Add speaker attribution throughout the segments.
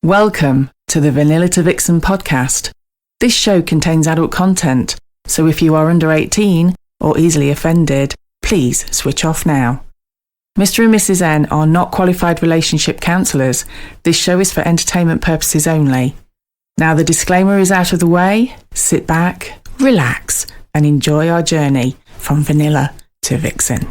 Speaker 1: Welcome to the Vanilla to Vixen podcast. This show contains adult content, so if you are under 18 or easily offended, please switch off now. Mr. and Mrs. N are not qualified relationship counsellors. This show is for entertainment purposes only. Now the disclaimer is out of the way. Sit back, relax, and enjoy our journey from Vanilla to Vixen.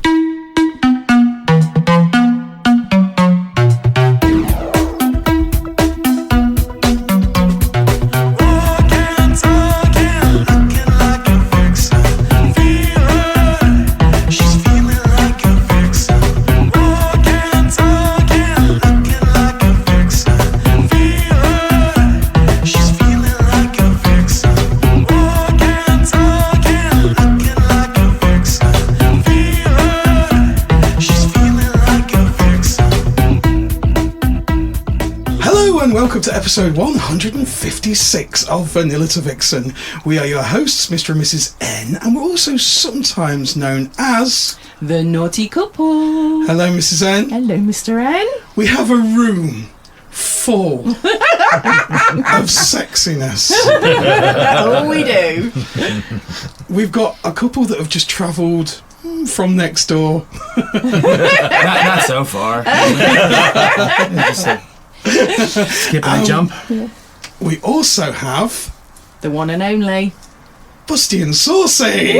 Speaker 2: Welcome to episode 156 of Vanilla to Vixen. We are your hosts, Mr. and Mrs. N, and we're also sometimes known as...
Speaker 1: the Naughty Couple.
Speaker 2: Hello, Mrs. N.
Speaker 1: Hello, Mr. N.
Speaker 2: We have a room full of sexiness.
Speaker 1: Oh, we do.
Speaker 2: We've got a couple that have just travelled from next door.
Speaker 3: not so far. Skip and jump.
Speaker 2: We also have
Speaker 1: the one and only
Speaker 2: Busty and Saucy.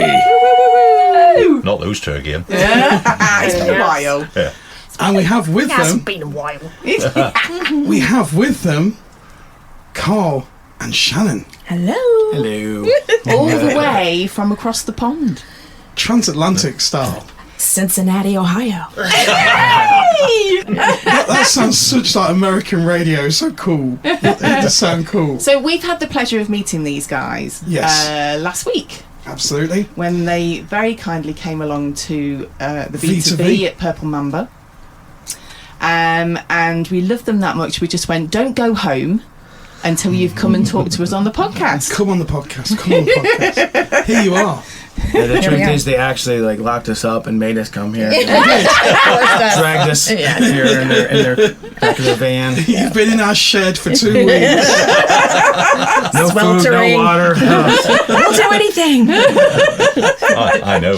Speaker 4: Not those two again.
Speaker 1: It's been a while.
Speaker 4: Yeah.
Speaker 2: And we have with them.
Speaker 5: It's been a while.
Speaker 2: We have with them Carl and Shannon.
Speaker 5: Hello.
Speaker 3: Hello.
Speaker 1: All the way from across the pond.
Speaker 2: Transatlantic style.
Speaker 5: Cincinnati, Ohio.
Speaker 2: That sounds such like American radio. So cool. It does sound cool.
Speaker 1: So we've had the pleasure of meeting these guys last week.
Speaker 2: Absolutely.
Speaker 1: When they very kindly came along to the
Speaker 2: V2V.
Speaker 1: V2V at Purple Mamba. And we loved them that much, we just went, don't go home until you've come and talked to us on the podcast.
Speaker 2: Come on the podcast. Come on the podcast. Here you are.
Speaker 3: Yeah, the truth is, they actually locked us up and made us come here. Dragged us here in their back of their van.
Speaker 2: You've been in our shed for 2 weeks.
Speaker 3: No food, no water.
Speaker 5: We'll do anything.
Speaker 4: I know.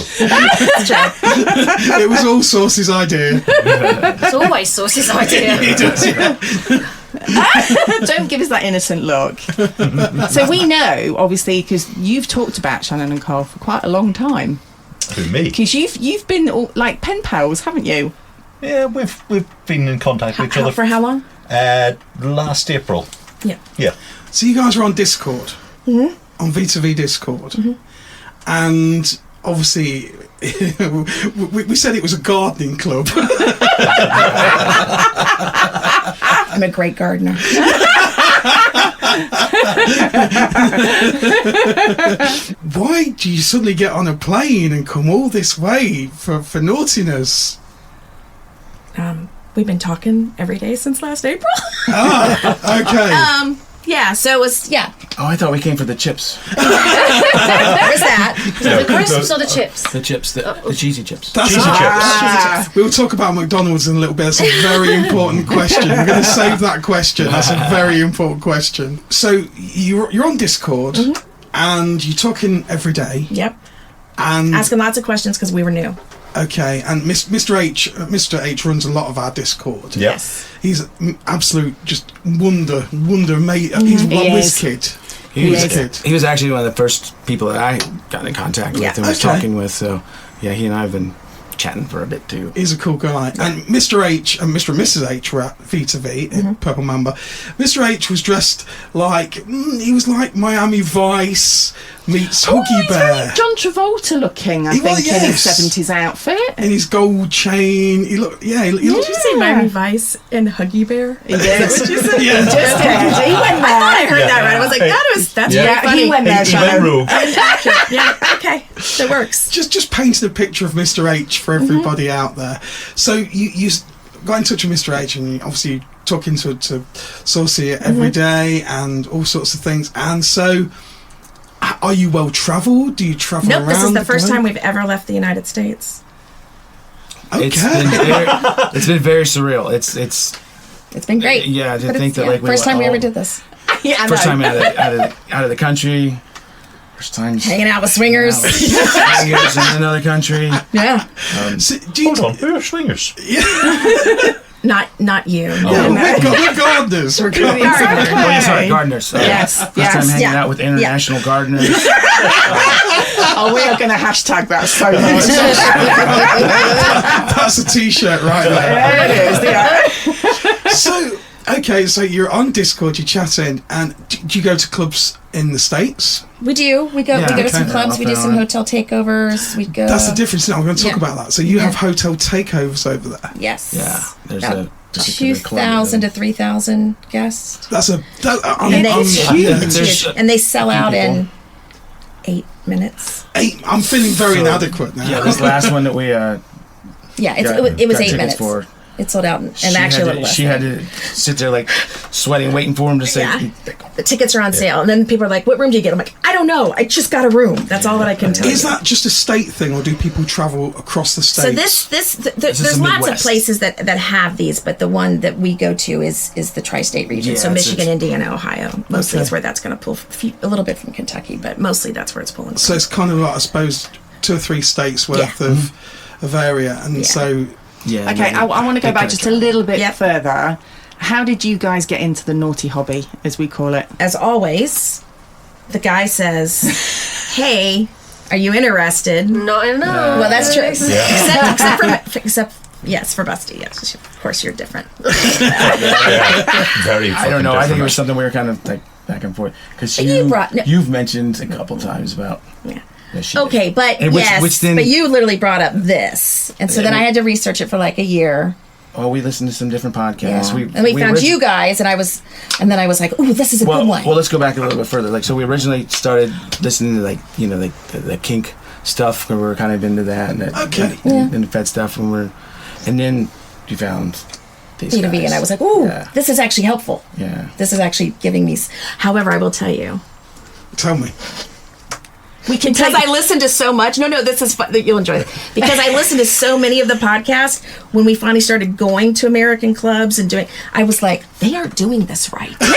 Speaker 2: It was all Saucy's idea.
Speaker 5: It's always Saucy's idea.
Speaker 2: It does, yeah.
Speaker 1: Don't give us that innocent look. So we know, obviously, because you've talked about Shannon and Carl for quite a long time.
Speaker 4: Who, me?
Speaker 1: Because you've been all, like pen pals, haven't you?
Speaker 4: Yeah, we've been in contact with each other
Speaker 5: For how long?
Speaker 4: last April.
Speaker 5: Yeah.
Speaker 4: Yeah.
Speaker 2: So you guys were on Discord.
Speaker 5: Mm-hmm.
Speaker 2: On V2V Discord. Mm-hmm. And obviously, we said it was a gardening club.
Speaker 5: I'm a great gardener.
Speaker 2: Why do you suddenly get on a plane and come all this way for naughtiness?
Speaker 5: We've been talking every day since last April.
Speaker 2: Okay.
Speaker 5: Yeah, so it was,
Speaker 3: Oh, I thought we came for the chips.
Speaker 5: there's that. The crisps or the chips?
Speaker 3: The chips, the cheesy chips.
Speaker 2: That's
Speaker 4: Cheesy
Speaker 2: chips. We'll talk about McDonald's in a little bit. That's a very important question. We're going to save that question. That's a very important question. So you're on Discord and you're talking every day.
Speaker 5: Yep.
Speaker 2: And
Speaker 5: Asking lots of questions because we were new.
Speaker 2: okay, and Mr. H runs a lot of our Discord.
Speaker 4: Yeah.
Speaker 5: Yes.
Speaker 2: He's an absolute just wonder mate. He's a whiz kid.
Speaker 3: He was actually one of the first people that I got in contact with and was talking with. So, yeah, he and I have been chatting for a bit too.
Speaker 2: He's a cool guy. And Mr. H and Mr. and Mrs. H were at V2V in Purple Mamba. Mr. H was dressed like he was like Miami Vice meets Huggy Bear.
Speaker 1: Very John Travolta looking, I
Speaker 2: He
Speaker 1: think,
Speaker 2: was,
Speaker 1: in his
Speaker 2: yes.
Speaker 1: 70s outfit.
Speaker 2: In his gold chain. He looked
Speaker 5: Did you say Miami Vice and Huggy Bear?
Speaker 1: Yes.
Speaker 5: What you say?
Speaker 2: Yeah.
Speaker 1: Just did. He went
Speaker 5: I thought I heard that right. I was like, that's
Speaker 4: Yeah.
Speaker 5: very funny.
Speaker 1: He went there,
Speaker 4: He went
Speaker 1: Shannon.
Speaker 4: rogue.
Speaker 5: Yeah, okay. That works.
Speaker 2: Just painted a picture of Mr. H for everybody out there. So you got in touch with Mr. H and you obviously talking to Saucy every day and all sorts of things. And so are you well travelled? Do you travel around?
Speaker 5: Nope, this is the first
Speaker 2: globe?
Speaker 5: time we've ever left the United States.
Speaker 2: Okay.
Speaker 3: It's been very surreal. It's
Speaker 5: It's been great.
Speaker 3: Yeah, to
Speaker 5: But
Speaker 3: think
Speaker 5: it's-
Speaker 3: that like
Speaker 5: first time we
Speaker 3: all-
Speaker 5: ever did this.
Speaker 1: Yeah, I
Speaker 3: First
Speaker 1: know.
Speaker 3: time out of the country. First time
Speaker 5: Hanging out with swingers.
Speaker 3: swingers in another country.
Speaker 5: Yeah.
Speaker 2: So, do you,
Speaker 4: Hold on, who are swingers?
Speaker 5: Not you.
Speaker 2: we're gardeners. We're gardeners.
Speaker 3: Oh, yeah, sorry, gardeners.
Speaker 1: Yes,
Speaker 3: First
Speaker 1: yes,
Speaker 3: time hanging
Speaker 5: yeah.
Speaker 3: out with international gardeners.
Speaker 1: Oh, we are going to hashtag that so much.
Speaker 2: That's a t-shirt right there.
Speaker 1: There it is. Yeah.
Speaker 2: So, okay, so you're on Discord, you're chatting, and do you go to clubs in the States?
Speaker 5: We do. We go
Speaker 3: Yeah,
Speaker 5: to some
Speaker 3: okay.
Speaker 5: clubs. We do some hotel takeovers. We go.
Speaker 2: That's the difference now. I'm going to talk
Speaker 5: Yeah.
Speaker 2: about that. So you have hotel takeovers over there.
Speaker 5: Yes.
Speaker 3: Yeah, there's
Speaker 5: About
Speaker 3: a particular club.
Speaker 5: 2,000 to 3,000 guests.
Speaker 2: That's
Speaker 5: And
Speaker 2: I'm
Speaker 5: it's
Speaker 2: huge.
Speaker 5: huge. And they sell out in 8 minutes.
Speaker 2: I'm feeling very
Speaker 3: So,
Speaker 2: inadequate now.
Speaker 3: Yeah, this last one that we
Speaker 5: Yeah, it was
Speaker 3: got
Speaker 5: 8
Speaker 3: tickets
Speaker 5: minutes.
Speaker 3: for.
Speaker 5: It sold out, and
Speaker 3: She
Speaker 5: actually a
Speaker 3: had
Speaker 5: little
Speaker 3: to,
Speaker 5: less.
Speaker 3: she had to sit there like sweating, waiting for him to say.
Speaker 5: Yeah. The tickets are on sale, and then people are like, "What room do you get?" I'm like, "I don't know. I just got a room. That's all that I can tell you."
Speaker 2: Is that just a state thing, or do people travel across the states?
Speaker 5: So
Speaker 3: is
Speaker 5: there's
Speaker 3: the
Speaker 5: lots of
Speaker 3: Midwest.
Speaker 5: places that have these, but the one that we go to is the tri-state region.
Speaker 3: Yeah,
Speaker 5: so
Speaker 3: it's-
Speaker 5: Michigan, Indiana, Ohio. Mostly
Speaker 2: Okay.
Speaker 5: is where that's going to pull a little bit from Kentucky, but mostly that's where it's pulling.
Speaker 2: So it's kind of like, I suppose, 2 or 3 states worth of area, and
Speaker 5: Yeah.
Speaker 2: so
Speaker 3: Yeah.
Speaker 1: Okay, I want to go
Speaker 3: they
Speaker 1: back
Speaker 3: kinda
Speaker 1: just a little bit
Speaker 5: Yep.
Speaker 1: further. How did you guys get into the naughty hobby, as we call it?
Speaker 5: As always, the guy says, "Hey, are you interested?"
Speaker 6: Not enough.
Speaker 5: Well, that's true.
Speaker 4: Yeah.
Speaker 5: Except yes, for Busty. Yes, of course you're different.
Speaker 4: Very.
Speaker 3: I don't know. I think it was
Speaker 4: different.
Speaker 3: something we were kind of like back and forth because
Speaker 5: You brought- no.
Speaker 3: you've mentioned a couple times about.
Speaker 5: Yeah.
Speaker 3: Yeah, she did.
Speaker 5: Okay, but
Speaker 3: And
Speaker 5: yes,
Speaker 3: which then,
Speaker 5: but you literally brought up this, and so then I had to research it for like a year.
Speaker 3: Oh, we listened to some different podcasts.
Speaker 5: Yeah. And we found
Speaker 3: origi-
Speaker 5: you guys, and then I was like, "Ooh, this is a
Speaker 3: Well,
Speaker 5: good one."
Speaker 3: well, let's go back a little bit further. Like, so we originally started listening to like the kink stuff, where we were kind of into that, and
Speaker 2: Okay.
Speaker 3: and the Fed stuff, and then you found these
Speaker 5: B2B,
Speaker 3: guys.
Speaker 5: and I was like, "Ooh,
Speaker 3: Yeah.
Speaker 5: this is actually helpful.
Speaker 3: Yeah.
Speaker 5: This is actually giving me." However, I will tell you,
Speaker 2: tell me.
Speaker 1: We can
Speaker 5: because
Speaker 1: take.
Speaker 5: I listened to so much. No, this is fun. You'll enjoy it because I listened to so many of the podcasts. When we finally started going to American clubs and doing, I was like, they aren't doing this right.
Speaker 1: They're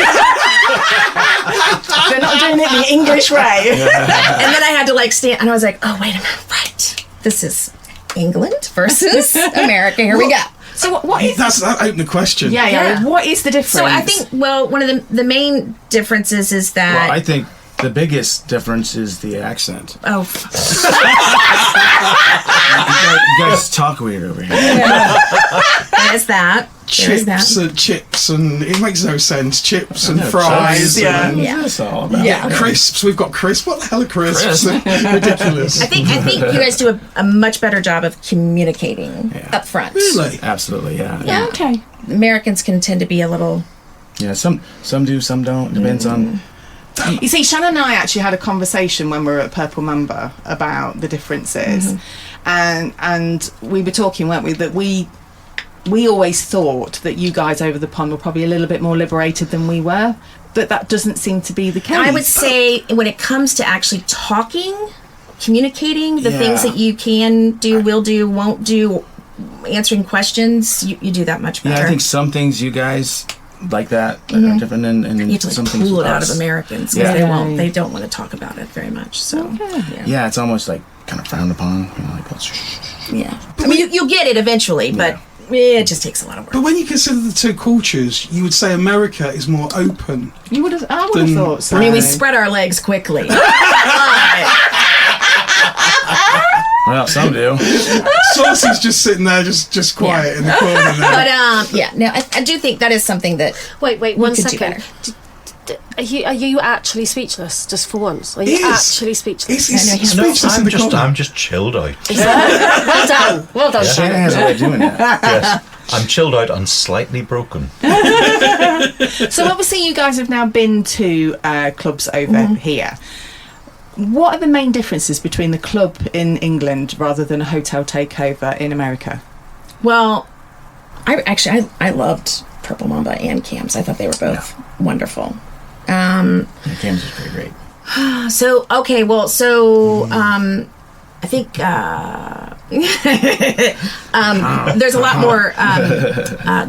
Speaker 1: not doing it the English way.
Speaker 5: And then I had to like stand, and I was like, oh wait a minute, right? This is England versus America. Here we go.
Speaker 1: So what is?
Speaker 2: That opened the question.
Speaker 1: Yeah.
Speaker 5: Yeah.
Speaker 1: What is the difference?
Speaker 5: So I think, well, one of the main differences is that.
Speaker 3: Well, I think the biggest difference is the accent.
Speaker 5: Oh,
Speaker 3: You guys talk weird over here.
Speaker 5: there's that. There's that.
Speaker 2: Chips and it makes no sense. Chips and
Speaker 3: Yeah,
Speaker 2: fries.
Speaker 1: yeah.
Speaker 2: and
Speaker 5: Yeah.
Speaker 3: That's all about.
Speaker 5: Yeah.
Speaker 2: crisps. We've got crisps. What the hell are crisps?
Speaker 3: Crisp.
Speaker 2: Ridiculous.
Speaker 5: I think you guys do a much better job of communicating up front.
Speaker 2: Really?
Speaker 3: Absolutely, yeah.
Speaker 5: Yeah.
Speaker 1: Okay.
Speaker 5: Americans can tend to be a little.
Speaker 3: Yeah, some do, some don't. Depends on.
Speaker 1: You see, Shannon and I actually had a conversation when we were at Purple Mamba about the differences, and we were talking, weren't we, that we always thought that you guys over the pond were probably a little bit more liberated than we were, but that doesn't seem to be the case.
Speaker 5: I would say when it comes to actually talking, communicating, the things
Speaker 3: Yeah.
Speaker 5: that you can do, will do, won't do, answering questions, you do that much better.
Speaker 3: Yeah, I think some things you guys like that are different, and
Speaker 5: you have to
Speaker 3: some
Speaker 5: like
Speaker 3: things
Speaker 5: pull
Speaker 3: with
Speaker 5: it out of
Speaker 3: us.
Speaker 5: Americans because
Speaker 3: Yeah.
Speaker 5: they don't want to talk about it very much. So
Speaker 3: Yeah, it's almost like kind of frowned upon. You know, like,
Speaker 5: yeah. I mean, you'll get it eventually, but it just takes a lot of work.
Speaker 2: But when you consider the two cultures, you would say America is more open.
Speaker 1: I would have thought so.
Speaker 5: I mean, we spread our legs quickly.
Speaker 3: well, some do.
Speaker 2: Saucy's just sitting there, just quiet in the corner there.
Speaker 5: But no, I do think that is something that
Speaker 6: Wait,
Speaker 5: we
Speaker 6: one
Speaker 5: could do
Speaker 6: second.
Speaker 5: better.
Speaker 6: Are you actually speechless just for once? Are you
Speaker 2: He is.
Speaker 6: actually speechless?
Speaker 2: He's
Speaker 5: I know, he's-
Speaker 4: No,
Speaker 2: speechless in the corner.
Speaker 4: I'm just chilled out.
Speaker 6: Well done. Well done,
Speaker 3: Shannon
Speaker 6: Shannon.
Speaker 3: has a way of doing that.
Speaker 4: Yes, I'm chilled out and slightly broken.
Speaker 1: So obviously you guys have now been to clubs over here. What are the main differences between the club in England rather than a hotel takeover in America?
Speaker 5: Well, I loved Purple Mamba and Cam's. I thought they were both wonderful.
Speaker 3: Yeah, Cam's is pretty great.
Speaker 5: So okay, well, so I think there's a lot more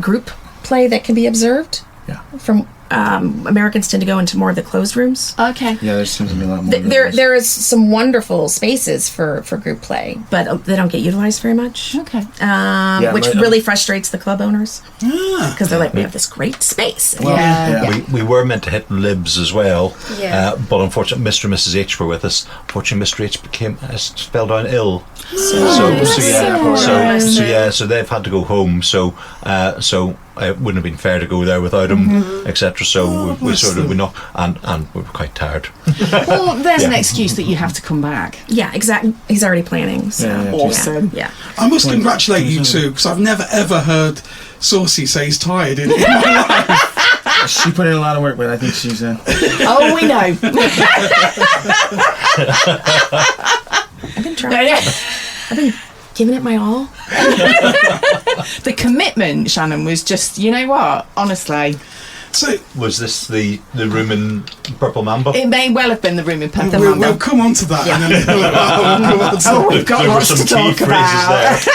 Speaker 5: group play that can be observed.
Speaker 3: Yeah.
Speaker 5: From Americans tend to go into more of the closed rooms.
Speaker 6: Okay.
Speaker 3: Yeah, there seems to be a lot more.
Speaker 5: There is some wonderful spaces for group play, but they don't get utilized very much.
Speaker 6: Okay.
Speaker 5: Which really frustrates the club owners because they're like, we have this great space.
Speaker 3: Well,
Speaker 6: Yeah.
Speaker 4: We were meant to hit libs as well,
Speaker 6: Yeah.
Speaker 4: but unfortunately, Mr. and Mrs. H were with us. Unfortunately, Mr. H fell down ill, so they've had to go home. So it wouldn't have been fair to go there without him, etc. So we sort of and we were quite tired.
Speaker 1: Well, there's an excuse that you have to come back.
Speaker 5: Yeah, exactly. He's already planning. So.
Speaker 1: Awesome.
Speaker 5: Yeah.
Speaker 2: I must congratulate you two, because I've never ever heard Saucy say he's tired in my life.
Speaker 3: She put in a lot of work, but I think she's.
Speaker 1: Oh, we know.
Speaker 5: I've been trying. I've been giving it my all.
Speaker 1: The commitment, Shannon, was just, you know what? Honestly,
Speaker 2: So
Speaker 4: Was this the room in Purple Mamba?
Speaker 1: it may well have been the room in Purple
Speaker 2: we'll
Speaker 1: Mamba.
Speaker 2: come on to that. And then
Speaker 1: Oh, we've got
Speaker 4: There were
Speaker 1: lots
Speaker 4: some
Speaker 1: to talk
Speaker 4: key
Speaker 1: about.
Speaker 4: phrases there.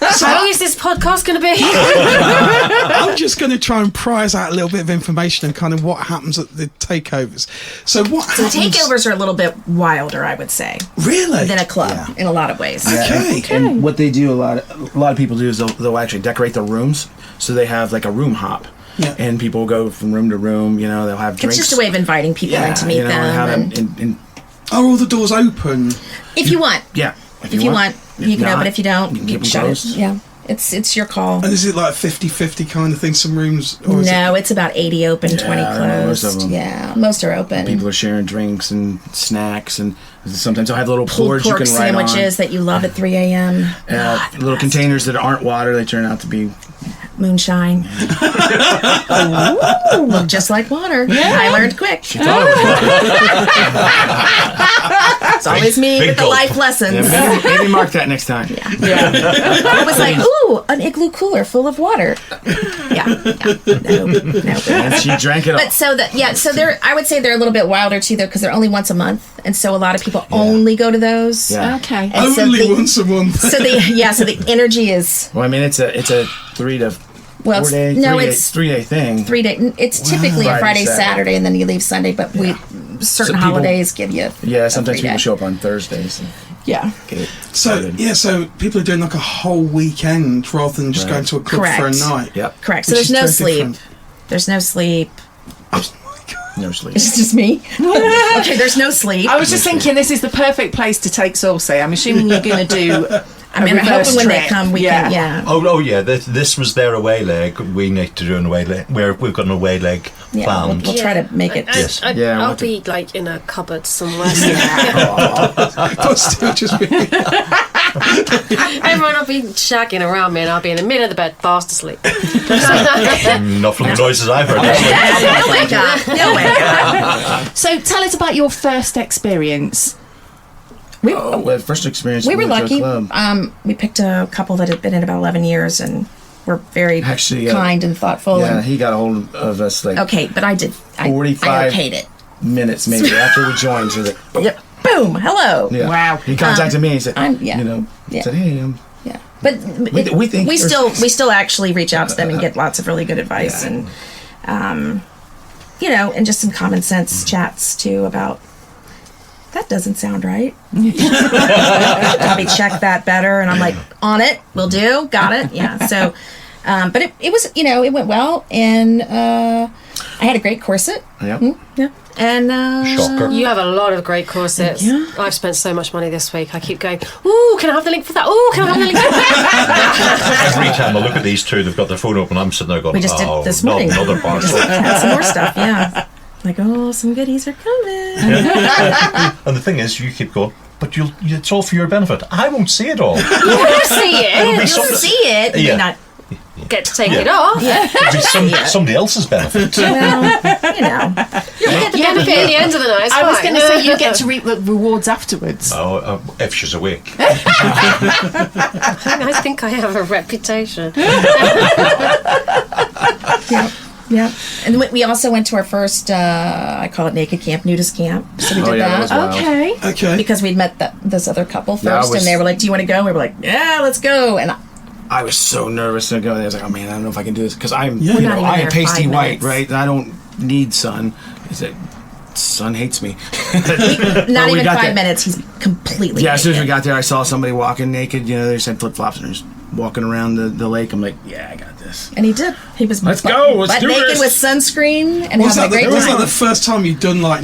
Speaker 6: How long is this podcast going to be?
Speaker 2: I'm just going to try and prize out a little bit of information and kind of what happens at the takeovers. So what
Speaker 5: The
Speaker 2: happens?
Speaker 5: takeovers are a little bit wilder, I would say,
Speaker 2: Really?
Speaker 5: than a club in a lot of ways.
Speaker 2: Okay.
Speaker 3: And what they do, a lot of people do is they'll actually decorate their rooms, so they have like a room hop.
Speaker 2: Yeah.
Speaker 3: And people go from room to room. You know, they'll have drinks.
Speaker 5: It's just a way of inviting people in to meet
Speaker 3: you know,
Speaker 5: them.
Speaker 3: Have
Speaker 5: and
Speaker 2: Are all the doors open?
Speaker 5: if you want,
Speaker 3: yeah.
Speaker 5: if you want, you can
Speaker 3: not,
Speaker 5: open. If you don't,
Speaker 3: you can keep them
Speaker 5: shut
Speaker 3: closed.
Speaker 5: it. Yeah, it's your call.
Speaker 2: And is it like 50-50 kind of thing? Some rooms? Or is
Speaker 5: No, it's about 80 open, 20
Speaker 3: most of
Speaker 5: closed.
Speaker 3: them.
Speaker 5: Yeah, most are open.
Speaker 3: People are sharing drinks and snacks, and sometimes they'll have little
Speaker 5: pulled
Speaker 3: boards you
Speaker 5: pork
Speaker 3: can write
Speaker 5: sandwiches that you love at 3 a.m.
Speaker 3: little containers that aren't water. They turn out to be.
Speaker 5: Moonshine. Look just like water. I learned quick. It's always me
Speaker 4: Big
Speaker 5: with the
Speaker 4: gulp.
Speaker 5: life lessons.
Speaker 3: Maybe mark that next time.
Speaker 5: It was like, ooh, an igloo cooler full of water. No.
Speaker 3: And she drank it all.
Speaker 5: But so they're, I would say they're a little bit wilder too, though, because they're only once a month, and so a lot of people only go to those.
Speaker 3: Yeah.
Speaker 1: Okay.
Speaker 5: And so
Speaker 2: only
Speaker 5: the-
Speaker 2: once a month.
Speaker 5: So the energy is
Speaker 3: Well, I mean, it's a 3 to 4
Speaker 5: it's
Speaker 3: day.
Speaker 5: no,
Speaker 3: 3
Speaker 5: it's
Speaker 3: 3 day thing.
Speaker 5: 3 day. It's typically a
Speaker 3: Friday,
Speaker 5: Friday, Saturday, and then you leave Sunday. But certain
Speaker 3: So people-
Speaker 5: holidays give you
Speaker 3: Yeah, sometimes
Speaker 5: a 3
Speaker 3: people
Speaker 5: day.
Speaker 3: show up on Thursdays. And
Speaker 5: Yeah.
Speaker 3: get it
Speaker 2: So
Speaker 3: started.
Speaker 2: so people are doing like a whole weekend rather than just
Speaker 3: Right.
Speaker 2: going to a club for a
Speaker 5: Correct.
Speaker 2: night.
Speaker 3: Yep.
Speaker 5: Correct. So
Speaker 2: Which
Speaker 5: there's
Speaker 2: is
Speaker 5: no
Speaker 2: very
Speaker 5: sleep.
Speaker 2: different.
Speaker 5: There's no sleep.
Speaker 2: Oh my God.
Speaker 3: No sleep.
Speaker 5: It's just me. Okay, there's no sleep.
Speaker 1: I was just thinking this is the perfect place to take Saucy. I'm assuming you're going to do.
Speaker 5: I mean, I'm
Speaker 1: reverse
Speaker 5: hoping when they
Speaker 1: trip.
Speaker 5: come, we can. Yeah.
Speaker 4: Oh yeah. This was their away leg. We need to do an away leg. We've got an away leg
Speaker 5: Yeah,
Speaker 4: planned.
Speaker 5: we'll try to make it.
Speaker 4: Yes.
Speaker 3: Yeah,
Speaker 6: I'll
Speaker 3: what the-
Speaker 6: be like in a cupboard somewhere.
Speaker 2: But still just be
Speaker 6: Everyone will be shagging around me, and I'll be in the middle of the bed, fast asleep.
Speaker 4: Not from the noises I've heard.
Speaker 5: You'll wake up. You'll wake up.
Speaker 1: So tell us about your first experience.
Speaker 3: Well, first experience.
Speaker 5: We were
Speaker 3: went to a
Speaker 5: lucky.
Speaker 3: club.
Speaker 5: We picked a couple that had been in about 11 years and were very
Speaker 3: Actually,
Speaker 5: kind and thoughtful.
Speaker 3: Yeah,
Speaker 5: and,
Speaker 3: he got a hold of us like
Speaker 5: okay, but I
Speaker 3: 45
Speaker 5: okayed it.
Speaker 3: minutes maybe after we joined. So like,
Speaker 5: Yep. Boom. Hello.
Speaker 3: yeah.
Speaker 1: Wow.
Speaker 3: He contacted me and said,
Speaker 5: yeah.
Speaker 3: said, hey,
Speaker 5: Yeah. But
Speaker 3: we think
Speaker 5: we
Speaker 3: there's-
Speaker 5: still actually reach out to them and get lots of really good advice and and just some common sense chats too about that doesn't sound right. Probably check that better, and I'm like, on it, will do, got it, yeah. So, but it was it went well, and I had a great corset,
Speaker 3: Yep.
Speaker 5: yeah, and
Speaker 4: Shocker.
Speaker 6: You have a lot of great corsets.
Speaker 5: Yeah.
Speaker 6: I've spent so much money this week. I keep going, ooh, can I have the link for that? Ooh, can I have the link for that?
Speaker 4: Every time I look at these two, they've got their phone open. I'm sitting there going,
Speaker 5: we just did
Speaker 4: oh,
Speaker 5: this
Speaker 4: not
Speaker 5: morning.
Speaker 4: another
Speaker 5: We
Speaker 4: parcel.
Speaker 5: just had some more stuff, yeah. Like, oh, some goodies are coming.
Speaker 4: And the thing is, you keep going, but it's all for your benefit. I won't see it all.
Speaker 6: You will see
Speaker 4: It'll
Speaker 6: it.
Speaker 4: be
Speaker 5: You'll see it,
Speaker 4: Yeah.
Speaker 5: but not.
Speaker 6: Get to take it off.
Speaker 4: It'll be somebody else's benefit.
Speaker 5: Well,
Speaker 6: You get the benefit at the end of the night. It's
Speaker 1: I was
Speaker 6: fine.
Speaker 1: going to say you get to reap the rewards afterwards.
Speaker 4: Oh, if she's awake.
Speaker 6: I think I have a reputation.
Speaker 5: Yeah. And we also went to our first, I call it naked camp, nudist camp. So we did
Speaker 3: yeah, that
Speaker 5: that.
Speaker 3: was wild.
Speaker 1: Okay.
Speaker 2: okay.
Speaker 5: Because we'd met this other couple
Speaker 3: Yeah, I
Speaker 5: first,
Speaker 3: was-
Speaker 5: and they were like, "Do you want to go?" And we were like, "Yeah, let's go." And
Speaker 3: I was so nervous to go there. I was like, oh man, I don't know if I can do this because I'm,
Speaker 2: Yeah.
Speaker 3: you know,
Speaker 5: Not even
Speaker 3: I am
Speaker 5: there
Speaker 3: pasty
Speaker 5: 5
Speaker 3: white,
Speaker 5: minutes.
Speaker 3: right? I don't need sun. Is it? Sun hates me.
Speaker 5: Not
Speaker 3: we
Speaker 5: even
Speaker 3: got
Speaker 5: 5
Speaker 3: there.
Speaker 5: minutes. He's completely.
Speaker 3: Yeah, as soon as we
Speaker 5: naked.
Speaker 3: got there, I saw somebody walking naked. You know, they just had flip flops and they're just walking around the lake. I'm like, yeah, I got this.
Speaker 5: And he did. He was
Speaker 3: Let's go, let's
Speaker 5: butt
Speaker 3: do
Speaker 5: naked
Speaker 3: this.
Speaker 5: with sunscreen and
Speaker 2: Was
Speaker 5: having
Speaker 2: that,
Speaker 5: a great
Speaker 2: was
Speaker 5: time.
Speaker 2: that the first time you'd done like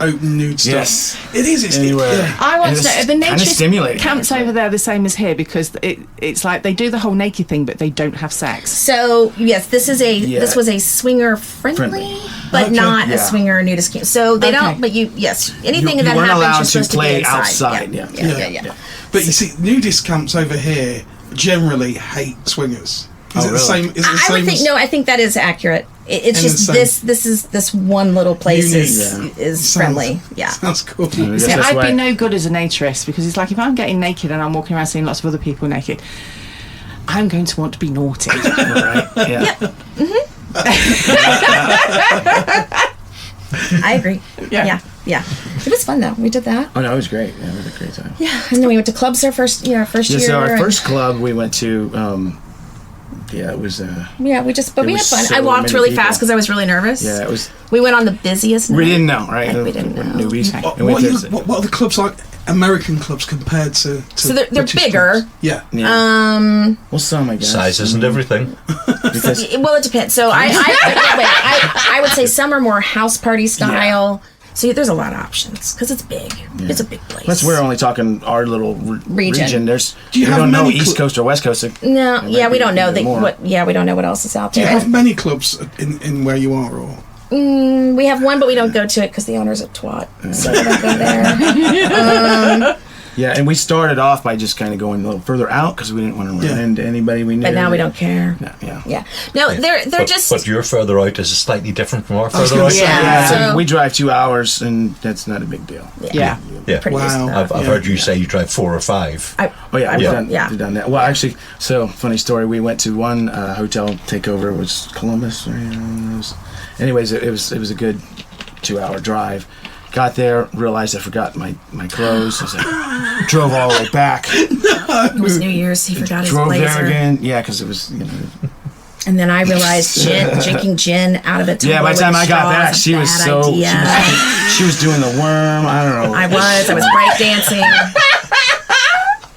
Speaker 2: open nude stuff?
Speaker 3: Yes.
Speaker 2: It is. It's
Speaker 3: Anywhere.
Speaker 2: yeah.
Speaker 1: I want
Speaker 3: And
Speaker 1: to know,
Speaker 3: it's
Speaker 1: are the
Speaker 3: kinda
Speaker 1: nature
Speaker 3: stimulating,
Speaker 1: camps
Speaker 3: actually.
Speaker 1: over there the same as here? Because it's like they do the whole naked thing, but they don't have sex.
Speaker 5: So yes, this was a swinger friendly, but
Speaker 2: Okay.
Speaker 5: not
Speaker 3: Yeah.
Speaker 5: a swinger nudist camp. So they
Speaker 1: Okay.
Speaker 5: don't. But anything
Speaker 3: You
Speaker 5: that
Speaker 3: weren't
Speaker 5: happens,
Speaker 3: allowed
Speaker 5: you're
Speaker 3: to
Speaker 5: supposed to
Speaker 3: play
Speaker 5: be inside.
Speaker 3: outside, yeah.
Speaker 5: Yeah.
Speaker 2: But you see, nudist camps over here generally hate swingers. Is
Speaker 3: Oh,
Speaker 2: it the
Speaker 3: really?
Speaker 2: same? Is it the
Speaker 5: I
Speaker 2: same
Speaker 5: would think
Speaker 2: as-
Speaker 5: no. I think that is accurate. It's
Speaker 2: And
Speaker 5: just
Speaker 2: the same.
Speaker 5: this one little place is
Speaker 2: Sounds-
Speaker 5: friendly. Yeah.
Speaker 2: Sounds cool.
Speaker 3: I guess
Speaker 1: Yeah,
Speaker 3: that's
Speaker 1: I'd
Speaker 3: why-
Speaker 1: be no good as a naturist because it's like if I'm getting naked and I'm walking around seeing lots of other people naked, I'm going to want to be naughty.
Speaker 3: Right? Yeah.
Speaker 5: I agree.
Speaker 1: Yeah.
Speaker 5: Yeah. It was fun though. We did that.
Speaker 3: Oh no, it was great. Yeah, it was a great time.
Speaker 5: Yeah. And then we went to clubs our first year.
Speaker 3: Yeah, so our
Speaker 5: and-
Speaker 3: first club we went to, it was,
Speaker 5: Yeah, we had
Speaker 3: was
Speaker 5: fun.
Speaker 3: so
Speaker 5: I walked
Speaker 3: many
Speaker 5: really
Speaker 3: people.
Speaker 5: fast because I was really nervous.
Speaker 3: yeah, it was,
Speaker 5: We went on the busiest night.
Speaker 3: we didn't know, right?
Speaker 5: We didn't know.
Speaker 3: Newbies.
Speaker 1: Okay.
Speaker 3: And we
Speaker 2: What,
Speaker 3: did-
Speaker 2: what are the clubs like? American clubs compared to
Speaker 5: So they're
Speaker 2: British
Speaker 5: bigger.
Speaker 2: clubs? Yeah.
Speaker 3: yeah. Well, some, I guess.
Speaker 4: Sizes and everything.
Speaker 3: Because
Speaker 5: Well, it depends. So I would say some are more house party style. So there's a lot of options because it's big. It's a big place.
Speaker 3: plus we're only talking our little region. There's,
Speaker 2: Do you
Speaker 3: we
Speaker 2: have
Speaker 3: don't know
Speaker 2: many
Speaker 3: East Coast or West Coast.
Speaker 5: No,
Speaker 3: There
Speaker 5: yeah,
Speaker 3: might
Speaker 5: we
Speaker 3: be
Speaker 5: don't know
Speaker 3: even more.
Speaker 5: we don't know what else is out
Speaker 2: Do you
Speaker 5: there.
Speaker 2: have many clubs in where you are, or
Speaker 5: We have one, but we don't go to it because the owner's a twat. So we don't go there.
Speaker 3: Yeah, and we started off by just kind of going a little further out because we didn't want to run
Speaker 2: Yeah.
Speaker 3: into anybody we knew.
Speaker 5: But now we don't care.
Speaker 3: No, yeah.
Speaker 5: Yeah. No, they're
Speaker 4: But,
Speaker 5: just.
Speaker 4: but your further out is slightly different from our
Speaker 2: was
Speaker 4: further
Speaker 2: gonna
Speaker 4: out.
Speaker 2: say,
Speaker 3: Yeah,
Speaker 5: So-
Speaker 3: so we drive 2 hours, and that's not a big deal.
Speaker 1: Yeah.
Speaker 4: Yeah.
Speaker 5: Pretty used to
Speaker 2: Wow.
Speaker 5: that.
Speaker 4: I've heard you say you drive 4 or 5.
Speaker 3: Oh yeah, we've
Speaker 4: Yeah.
Speaker 3: done that. Well, actually, so funny story. We went to one hotel takeover. It was Columbus. Anyways, it was a good 2-hour drive. Got there, realized I forgot my clothes. I was like, drove all the way back.
Speaker 5: It was New Year's. He forgot his
Speaker 3: Drove
Speaker 5: blazer.
Speaker 3: there again. Yeah, because it was.
Speaker 5: And then I realized drinking gin out of a tumbler.
Speaker 3: Yeah, by the time
Speaker 5: with
Speaker 3: I got
Speaker 5: straw
Speaker 3: back,
Speaker 5: is a
Speaker 3: she was
Speaker 5: bad
Speaker 3: so.
Speaker 5: idea.
Speaker 3: She was doing the worm. I don't know.
Speaker 5: I was breakdancing.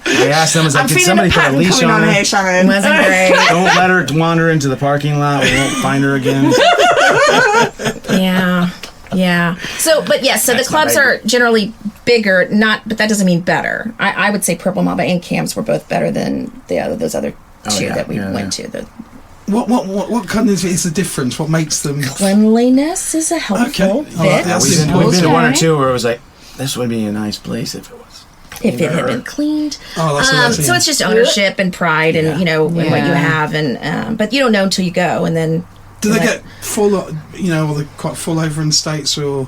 Speaker 3: I asked them, I was like,
Speaker 1: I'm
Speaker 3: did
Speaker 1: feeling
Speaker 3: somebody
Speaker 1: a
Speaker 3: put a
Speaker 1: pattern
Speaker 3: leash
Speaker 1: coming
Speaker 3: on
Speaker 1: on
Speaker 3: her?
Speaker 1: here,
Speaker 5: It
Speaker 1: Shannon.
Speaker 5: wasn't great.
Speaker 3: Don't let her wander into the parking lot. We won't find her again.
Speaker 5: Yeah. So the clubs
Speaker 3: not
Speaker 5: are generally bigger, but that doesn't mean better. I would say Purple Mamba and Camps were both better than those other two
Speaker 3: yeah,
Speaker 5: that we
Speaker 3: yeah,
Speaker 5: went to. The
Speaker 2: what kind of is the difference? What makes them?
Speaker 5: cleanliness is a helpful
Speaker 2: Okay.
Speaker 5: bit.
Speaker 2: Yeah, that's
Speaker 3: We've
Speaker 2: important.
Speaker 3: been to one or
Speaker 1: Okay.
Speaker 3: two where it was like, this would be a nice place if it was.
Speaker 5: If it had been cleaned.
Speaker 2: Oh, that's what that's
Speaker 5: So it's just ownership and pride and, and what you
Speaker 1: Yeah.
Speaker 5: have. And but you don't know until you go. And then...
Speaker 2: Do they get full? Are they quite full over in states or?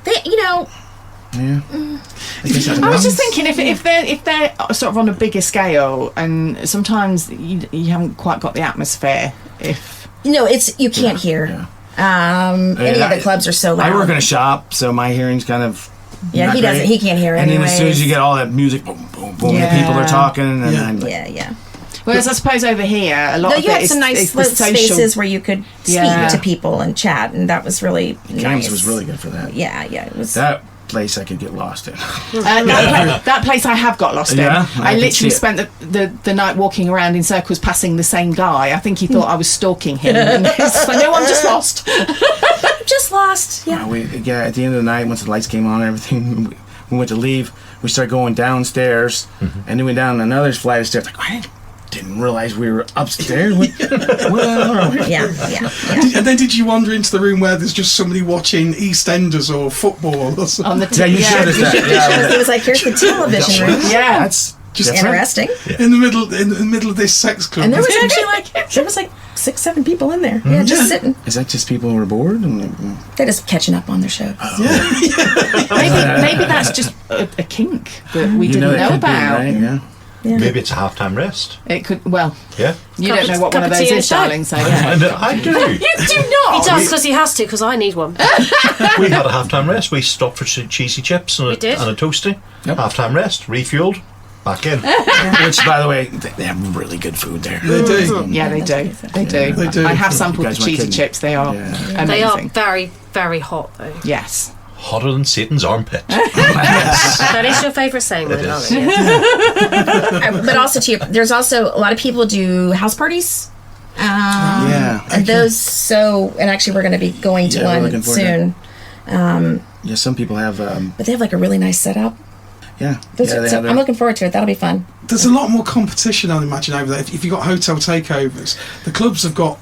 Speaker 5: They,
Speaker 3: Yeah.
Speaker 1: I was just thinking if they're sort of on a bigger scale, and sometimes you haven't quite got the atmosphere. If
Speaker 5: you can't hear. Any of the clubs are so loud.
Speaker 3: I work in a shop, so my hearing's kind of.
Speaker 5: Yeah,
Speaker 3: not
Speaker 5: he doesn't.
Speaker 3: great.
Speaker 5: He can't hear
Speaker 3: And then as soon as
Speaker 5: anyways.
Speaker 3: you get all that music, boom, boom, boom,
Speaker 1: Yeah.
Speaker 3: the people are talking, and
Speaker 2: Yeah.
Speaker 3: I'm like,
Speaker 5: Yeah.
Speaker 1: whereas I suppose over here a lot
Speaker 5: No,
Speaker 1: of
Speaker 5: you
Speaker 1: it
Speaker 5: had
Speaker 1: is,
Speaker 5: some nice
Speaker 1: is the
Speaker 5: little
Speaker 1: social.
Speaker 5: spaces where you could speak
Speaker 1: Yeah.
Speaker 5: to people and chat, and that was really
Speaker 3: James
Speaker 5: nice.
Speaker 3: was really good for that.
Speaker 5: Yeah, it was.
Speaker 3: That place I could get lost in.
Speaker 1: That place I have got lost
Speaker 3: Yeah,
Speaker 1: in.
Speaker 3: I
Speaker 1: I
Speaker 3: can see
Speaker 1: literally
Speaker 3: it.
Speaker 1: spent the night walking around in circles passing the same guy. I think he thought I was stalking him. And he's just like, no, I'm just lost.
Speaker 5: just lost. Yeah.
Speaker 3: At the end of the night, once the lights came on and everything, we went to leave. We started going downstairs, and then we went down another flight of stairs. Like, I didn't realize we were upstairs.
Speaker 5: Yeah.
Speaker 2: And then did you wander into the room where there's just somebody watching EastEnders or football or something?
Speaker 1: On the
Speaker 3: Yeah, you showed us that. Yeah,
Speaker 5: It was like, here's the television room.
Speaker 1: Yeah.
Speaker 3: that's
Speaker 2: Just
Speaker 3: different.
Speaker 5: Interesting.
Speaker 2: in the middle of this sex club.
Speaker 5: And there was actually like 6-7 people in there. Yeah, just sitting.
Speaker 3: Is that just people who were bored? I'm like,
Speaker 5: They're just catching up on their show.
Speaker 1: Maybe that's just a kink that we didn't
Speaker 3: it
Speaker 1: know
Speaker 3: could be,
Speaker 1: about.
Speaker 3: right? Yeah.
Speaker 4: Maybe it's a half-time rest.
Speaker 1: It could. Well,
Speaker 4: Yeah.
Speaker 1: you don't know what one of
Speaker 6: Cup of
Speaker 1: those
Speaker 6: tea and
Speaker 1: is,
Speaker 6: a shot.
Speaker 1: darling. So yeah.
Speaker 4: And I do.
Speaker 1: You do not.
Speaker 6: He does because he has to, because I need one.
Speaker 4: We had a half-time rest. We stopped for cheesy chips and
Speaker 6: We did.
Speaker 4: a toasty.
Speaker 3: Yep.
Speaker 4: Half-time rest, refueled. back in.
Speaker 3: Which, by the way, they have really good food there.
Speaker 2: They do.
Speaker 1: Yeah, they do. They do.
Speaker 2: They do.
Speaker 1: I have sampled
Speaker 3: You
Speaker 1: the
Speaker 3: guys weren't
Speaker 1: cheesy
Speaker 3: kidding.
Speaker 1: chips. They are amazing.
Speaker 6: They are very, very hot, though.
Speaker 1: Yes.
Speaker 4: Hotter than Satan's armpit.
Speaker 6: That is your favourite saying,
Speaker 4: It
Speaker 6: then,
Speaker 4: is.
Speaker 6: aren't it?
Speaker 5: But also, too, there's also a lot of people do house parties.
Speaker 3: Yeah.
Speaker 5: And those, and actually we're going to be going to
Speaker 3: Yeah, we're
Speaker 5: one
Speaker 3: looking forward to
Speaker 5: soon.
Speaker 3: Yeah, some people have.
Speaker 5: But they have like a really nice setup.
Speaker 3: Yeah.
Speaker 5: Those
Speaker 3: Yeah,
Speaker 5: are-
Speaker 3: they
Speaker 5: so
Speaker 3: have their-
Speaker 5: I'm looking forward to it. That'll be fun.
Speaker 2: There's a lot more competition, I'd imagine, over there. If you've got hotel takeovers, the clubs have got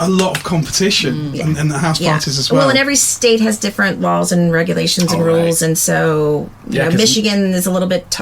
Speaker 2: a lot of competition and the house parties as well.
Speaker 5: Well, and every state has different laws and regulations and
Speaker 3: Oh, right.
Speaker 5: rules, and so you
Speaker 3: Yeah,
Speaker 5: know,
Speaker 3: 'cause-
Speaker 5: Michigan is a little bit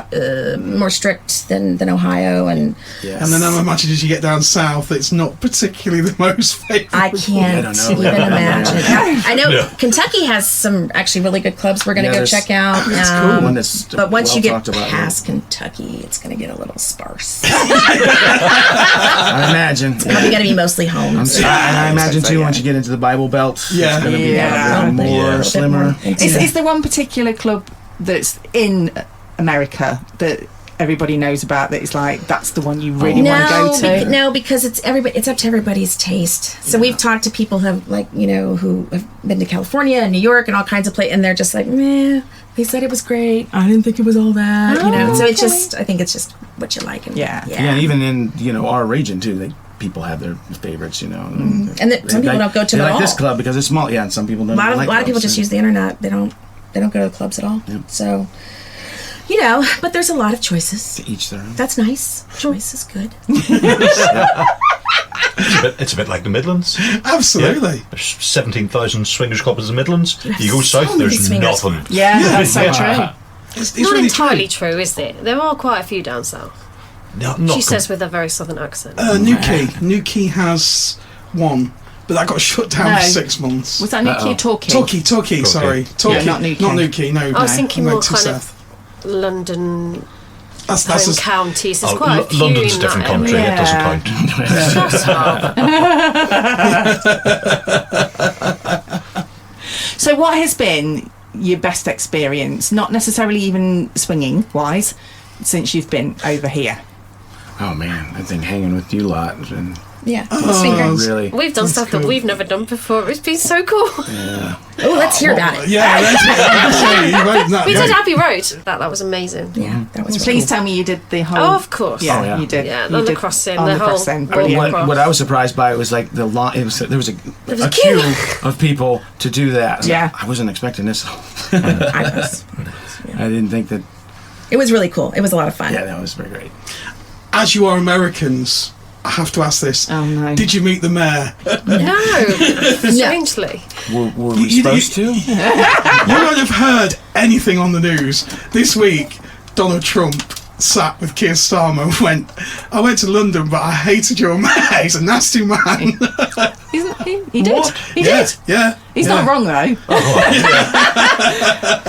Speaker 5: more strict than Ohio, and
Speaker 3: Yes.
Speaker 2: And then I imagine as you get down south, it's not particularly the most favourite.
Speaker 5: I can't
Speaker 3: I don't know.
Speaker 5: even imagine. I know
Speaker 4: Yeah.
Speaker 5: Kentucky has some actually really good clubs we're going to
Speaker 3: Yeah,
Speaker 5: go
Speaker 3: there's-
Speaker 5: check out.
Speaker 2: That's cool.
Speaker 3: One that's
Speaker 5: But once
Speaker 3: well
Speaker 5: you get
Speaker 3: talked about,
Speaker 5: past Kentucky, it's going to get a little sparse.
Speaker 3: I imagine.
Speaker 5: Probably going to be mostly homes.
Speaker 3: And I imagine
Speaker 1: so,
Speaker 3: too,
Speaker 1: yeah.
Speaker 3: once you get into the Bible Belt,
Speaker 2: Yeah.
Speaker 3: it's going to be
Speaker 1: Yeah.
Speaker 3: a little more
Speaker 4: Yeah.
Speaker 3: slimmer.
Speaker 1: Is there one particular club that's in America that everybody knows about that is like, that's the one you really want to go to?
Speaker 5: No, because it's everybody. It's up to everybody's taste. So we've talked to people who have, like, you know, who have been to California and New York and all kinds of places, and they're just like, meh. They said it was great. I didn't think it was all that. You know, so it's just. I think it's just what you like. And,
Speaker 1: Yeah.
Speaker 3: Yeah, and even in our region too, people have their favorites.
Speaker 5: And some people don't go to
Speaker 3: they
Speaker 5: them at
Speaker 3: like this
Speaker 5: all.
Speaker 3: club because it's small. Yeah, and some people don't.
Speaker 5: A lot of
Speaker 3: like
Speaker 5: people
Speaker 3: clubs,
Speaker 5: just
Speaker 3: and-
Speaker 5: use the internet. They don't go to the clubs at all. So, you know, but there's a lot of choices.
Speaker 3: to each their own.
Speaker 5: That's nice. Choice is good.
Speaker 4: It's a bit like the Midlands.
Speaker 2: Absolutely.
Speaker 4: There's 17,000 swingers clubs in the Midlands. You go
Speaker 5: so
Speaker 4: south,
Speaker 5: many
Speaker 4: there's
Speaker 5: swingers.
Speaker 4: nothing.
Speaker 1: Yeah, that's so true.
Speaker 2: It's
Speaker 6: Not
Speaker 2: really
Speaker 6: entirely true, is it? There are quite a few down south.
Speaker 4: Not
Speaker 6: She
Speaker 4: com-
Speaker 6: says with a very southern accent.
Speaker 2: Newquay has one, but that got shut down
Speaker 1: No.
Speaker 2: for 6 months.
Speaker 1: Was that Nikki or Torquay?
Speaker 2: Torquay, sorry. Torquay.
Speaker 1: Yeah, not Newquay.
Speaker 2: Not Newquay, no.
Speaker 6: I was thinking
Speaker 2: I went
Speaker 6: more
Speaker 2: too
Speaker 6: kind
Speaker 2: south.
Speaker 6: of London
Speaker 2: That's
Speaker 6: home
Speaker 2: a,
Speaker 6: counties. There's
Speaker 4: Oh,
Speaker 6: quite a few
Speaker 4: London's a
Speaker 6: in
Speaker 4: different
Speaker 6: that
Speaker 4: country.
Speaker 6: area.
Speaker 4: It doesn't count.
Speaker 6: Shut up.
Speaker 1: So what has been your best experience, not necessarily even swinging wise, since you've been over here?
Speaker 3: Oh man, I think hanging with you lot and
Speaker 5: Yeah. It's been great.
Speaker 3: really.
Speaker 6: We've done stuff that we've never done before. It's been so cool.
Speaker 5: Oh, let's hear about it.
Speaker 2: yeah, that's it. You won't know.
Speaker 6: We did Abbey Road. That was amazing.
Speaker 5: Yeah, that was really
Speaker 1: Please
Speaker 5: cool.
Speaker 1: tell me you did the whole...
Speaker 6: Oh, of course.
Speaker 1: Yeah,
Speaker 3: Oh, yeah.
Speaker 1: you did.
Speaker 6: Yeah,
Speaker 1: You
Speaker 6: on the
Speaker 1: did
Speaker 6: crossing,
Speaker 1: on
Speaker 6: the whole
Speaker 1: crossing.
Speaker 6: walk.
Speaker 1: Brilliant.
Speaker 3: What I was surprised by was like the line. There was a queue of people to do that.
Speaker 1: Yeah.
Speaker 3: I wasn't expecting this.
Speaker 5: I was.
Speaker 3: I didn't think that.
Speaker 5: It was really cool. It was a lot of fun.
Speaker 3: Yeah, that was very great.
Speaker 2: As you are Americans, I have to ask this.
Speaker 1: Oh, no.
Speaker 2: Did you meet the mayor?
Speaker 6: No, strangely.
Speaker 3: Were we
Speaker 2: You-
Speaker 3: supposed to?
Speaker 2: You won't have heard anything on the news. This week, Donald Trump sat with Keir Starmer and went, I went to London, but I hated your mayor. He's a nasty man.
Speaker 1: Isn't he? He did.
Speaker 2: What?
Speaker 1: He
Speaker 2: yeah,
Speaker 1: did.
Speaker 2: Yeah.
Speaker 1: He's
Speaker 2: yeah.
Speaker 1: not wrong though.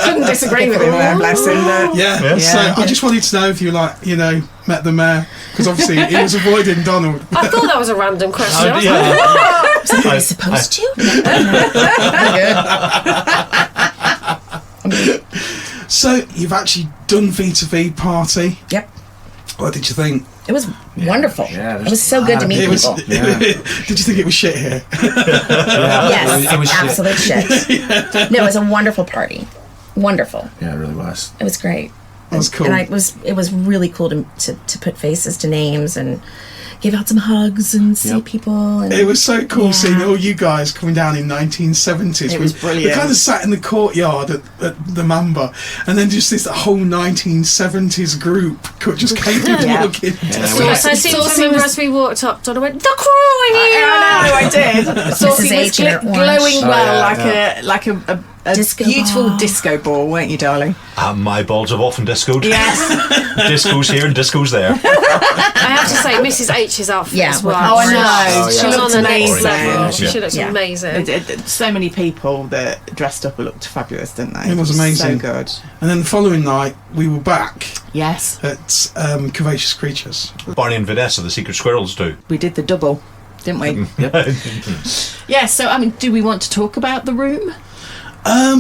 Speaker 1: Couldn't disagree with him there, bless him. But
Speaker 2: Yeah.
Speaker 1: Yeah.
Speaker 2: So I just wanted to know if you met the mayor, because obviously he was avoiding Donald.
Speaker 6: I thought that was a random question. I was like,
Speaker 4: Yeah.
Speaker 5: Are you supposed to?
Speaker 2: So you've actually done V2V party.
Speaker 5: Yep.
Speaker 2: What did you think?
Speaker 5: It was wonderful.
Speaker 3: Yeah,
Speaker 5: it was so good to meet
Speaker 2: It was.
Speaker 5: people.
Speaker 3: Yeah.
Speaker 2: Did you think it was shit here?
Speaker 5: Yes,
Speaker 3: it was shit.
Speaker 5: absolute shit. No, it was a wonderful party. Wonderful.
Speaker 3: Yeah, it really was.
Speaker 5: It was great.
Speaker 2: That was cool.
Speaker 5: And it was really cool to put faces to names and give out some hugs and see
Speaker 3: Yep.
Speaker 5: people. And
Speaker 2: It was so cool
Speaker 5: Yeah.
Speaker 2: seeing all you guys coming down in 1970s.
Speaker 1: It was
Speaker 2: We
Speaker 1: brilliant.
Speaker 2: kind of sat in the courtyard at the Mamba, and then just this whole 1970s group just came
Speaker 1: Yeah.
Speaker 2: walking.
Speaker 6: Yes, I seem to
Speaker 1: Saucy
Speaker 6: remember
Speaker 1: was-
Speaker 6: as we walked up, Donna went, "The crew are here!"
Speaker 1: I did. Saucy was
Speaker 5: H in her orange.
Speaker 1: glowing well,
Speaker 3: yeah,
Speaker 1: like a
Speaker 5: Disco
Speaker 1: beautiful
Speaker 5: ball.
Speaker 1: disco ball, weren't you, darling?
Speaker 4: My balls have often discoed.
Speaker 1: Yes.
Speaker 4: Disco's here and disco's there.
Speaker 6: I have to say, Mrs. H's outfit
Speaker 5: Yeah,
Speaker 6: as
Speaker 5: with
Speaker 6: well.
Speaker 5: her
Speaker 1: Oh, I
Speaker 5: orange.
Speaker 1: know.
Speaker 3: Oh,
Speaker 1: She
Speaker 3: yeah.
Speaker 6: She was on
Speaker 1: looked
Speaker 6: the next
Speaker 1: amazing.
Speaker 6: level.
Speaker 4: Yeah.
Speaker 6: She looks
Speaker 5: Yeah.
Speaker 6: amazing.
Speaker 1: So many people that dressed up looked fabulous, didn't they?
Speaker 2: It was amazing.
Speaker 1: So good.
Speaker 2: And then the following night, we were back
Speaker 1: Yes.
Speaker 2: at Curvaceous Creatures.
Speaker 4: Barney and Vanessa, the Secret Squirrels, do.
Speaker 1: We did the double, didn't we?
Speaker 3: Yep.
Speaker 1: Yeah, so, I mean, do we want to talk about the room?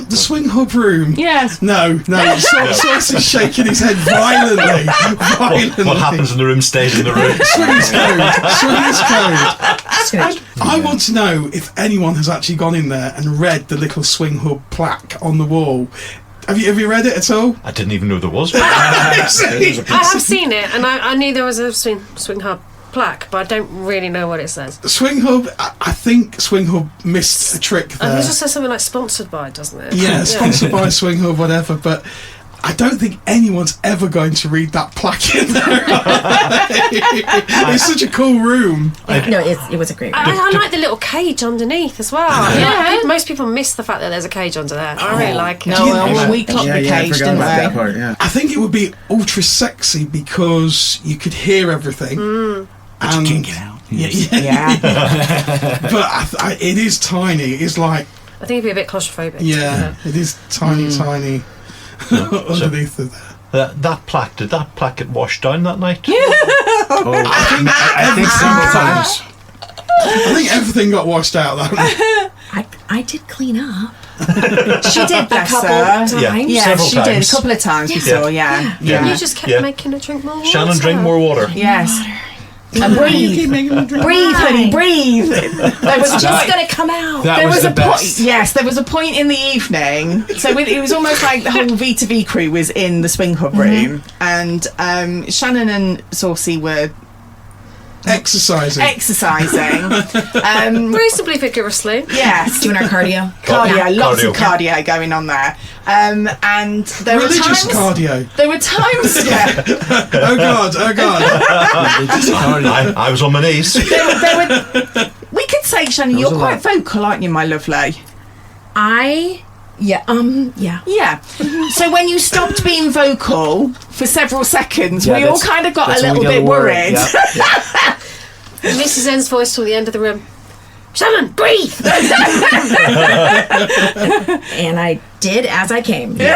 Speaker 2: The swing hub room.
Speaker 1: Yes.
Speaker 2: No. Sauce is shaking his head violently.
Speaker 4: What happens in the room stays in the room.
Speaker 2: Swingers code. I want to know if anyone has actually gone in there and read the little swing hub plaque on the wall. Have you read it at all?
Speaker 4: I didn't even know there was.
Speaker 6: I have seen it, and I knew there was a swing hub plaque, but I don't really know what it says.
Speaker 2: Swing hub. I think Swing hub missed a trick there.
Speaker 6: I think it just says something like sponsored by, doesn't it?
Speaker 2: Yeah, sponsored by Swing hub, whatever. But I don't think anyone's ever going to read that plaque in there. It's such a cool room.
Speaker 5: It was a great room.
Speaker 6: I like the little cage underneath as well. Yeah. Most people miss the fact that there's a cage under there. I really like it.
Speaker 1: No, well, we clocked the cage,
Speaker 3: I forgot
Speaker 1: didn't
Speaker 3: about that
Speaker 1: we?
Speaker 3: part, yeah.
Speaker 2: I think it would be ultra sexy because you could hear everything.
Speaker 7: But you can't get out.
Speaker 1: Yeah.
Speaker 2: But it is tiny. It's like,
Speaker 6: I think it'd be a bit claustrophobic.
Speaker 2: yeah, it is tiny underneath there.
Speaker 4: That plaque, did that plaque get washed down that night?
Speaker 3: I think several times.
Speaker 2: I think everything got washed out that night.
Speaker 5: I did clean up.
Speaker 1: She did, bless
Speaker 5: couple
Speaker 1: her.
Speaker 5: times.
Speaker 1: Yeah,
Speaker 4: Several
Speaker 1: she did. A
Speaker 4: times.
Speaker 1: couple of times we saw, yeah.
Speaker 6: You just kept
Speaker 4: Yeah.
Speaker 6: making her drink more water.
Speaker 4: Shannon, drink more water.
Speaker 1: Yes. And breathe. Breathe, honey, breathe. There was
Speaker 5: Just gonna come out.
Speaker 3: That
Speaker 1: there
Speaker 3: was the
Speaker 1: a point.
Speaker 3: best.
Speaker 1: Yes, there was a point in the evening. So it was almost like the whole V2V crew was in the swing hub room, and Shannon and Saucy were
Speaker 2: Exercising.
Speaker 6: Reasonably vigorously.
Speaker 1: Yes,
Speaker 5: Doing our cardio.
Speaker 1: lots of
Speaker 4: Cardio.
Speaker 1: cardio going on there. And there
Speaker 2: Religious
Speaker 1: were times.
Speaker 2: cardio.
Speaker 1: There were times. Yeah.
Speaker 2: Oh God.
Speaker 4: I was on my knees.
Speaker 1: there were. We could say, Shannon, you're
Speaker 3: was a
Speaker 1: quite vocal, aren't you, my lovely?
Speaker 5: Yeah.
Speaker 1: Yeah. So when you stopped being vocal for several seconds,
Speaker 3: Yeah,
Speaker 1: we all
Speaker 3: that's-
Speaker 1: kind of got a
Speaker 3: that's when
Speaker 1: little
Speaker 3: we
Speaker 1: bit worried.
Speaker 3: Yeah.
Speaker 6: Mrs. N's voice till the end of the room. Shannon, breathe!
Speaker 5: And I did as I came. Worked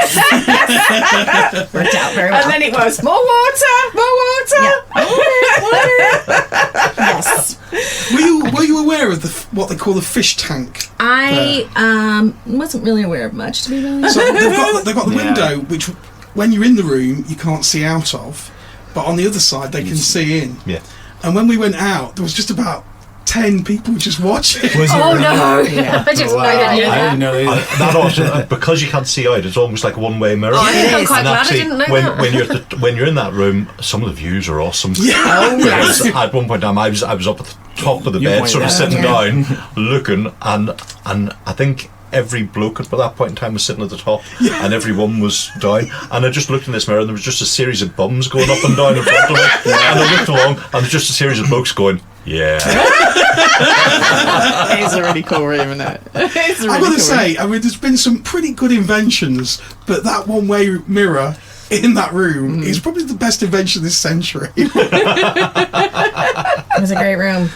Speaker 5: out very well.
Speaker 1: And then it was more water.
Speaker 5: Yes.
Speaker 2: Were you aware of what they call the fish tank?
Speaker 5: I wasn't really aware of much, to be really honest.
Speaker 2: So they've got the window, which when you're in the room you can't see out of, but on the other side they can see in.
Speaker 4: Yeah.
Speaker 2: And when we went out, there was just about 10 people just watching.
Speaker 6: Oh no! I didn't know that.
Speaker 3: I didn't know either.
Speaker 4: That also, because you can't see out, it's almost like a one-way mirror.
Speaker 6: I'm quite
Speaker 4: And
Speaker 6: glad I
Speaker 4: actually,
Speaker 6: didn't know that.
Speaker 4: when you're in that room, some of the views are awesome.
Speaker 2: Yeah.
Speaker 4: Because at one point in time, I was up at the top of the
Speaker 3: You
Speaker 4: bed,
Speaker 3: pointed
Speaker 4: sort of
Speaker 3: out,
Speaker 4: sitting
Speaker 5: yeah.
Speaker 4: down, looking, and I think every bloke at that point in time was sitting at the top, and everyone was down. And I just looked in this mirror, and there was just a series of bums going up and down in front of it. And I looked along, and there was just a series of blokes going, "Yeah."
Speaker 1: It is a really cool room, isn't it? It's a really
Speaker 2: I've got
Speaker 1: cool
Speaker 2: to say, I mean, there's been some pretty good inventions, but that one-way mirror in that room is probably the best invention this century.
Speaker 5: It was a great room.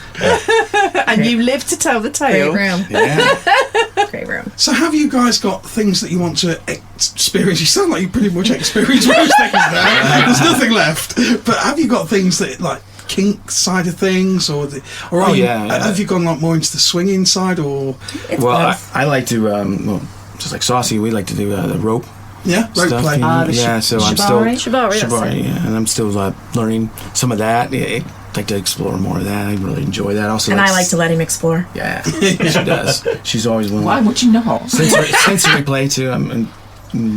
Speaker 1: And you live to tell the
Speaker 5: Great
Speaker 1: tale.
Speaker 5: room.
Speaker 3: Yeah.
Speaker 5: Great room.
Speaker 2: So have you guys got things that you want to experience? You sound like you pretty much experienced most things now. There's nothing left. But have you got things that, like, kink side of things, or have you gone like more into the swinging side, or
Speaker 3: Well, I like to, just like Saucy, we like to do the rope
Speaker 2: rope
Speaker 3: stuff.
Speaker 2: play?
Speaker 3: Yeah, so I'm still
Speaker 6: Shibari, that's it.
Speaker 3: yeah, and I'm still learning some of that. Yeah, I'd like to explore more of that. I really enjoy that. Also,
Speaker 5: And I like to let him explore.
Speaker 3: Yeah, she does. She's always willing.
Speaker 1: Why would you not?
Speaker 3: Sensory play too. I'm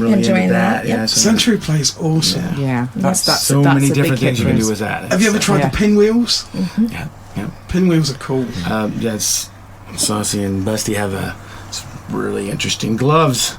Speaker 3: really
Speaker 5: Enjoying
Speaker 3: into
Speaker 5: that,
Speaker 3: that.
Speaker 5: yep.
Speaker 3: Yeah, so
Speaker 2: Sensory play is awesome.
Speaker 3: Yeah.
Speaker 1: Yeah, that's
Speaker 3: so
Speaker 1: that's
Speaker 3: many
Speaker 1: a big
Speaker 3: different things you
Speaker 1: hit
Speaker 3: can
Speaker 1: for
Speaker 3: do
Speaker 1: us.
Speaker 3: with that.
Speaker 2: Have you ever tried
Speaker 1: Yeah.
Speaker 2: the pinwheels?
Speaker 3: Yeah, yeah.
Speaker 2: Pinwheels are cool.
Speaker 3: Yes, Saucy and Busty have some really interesting gloves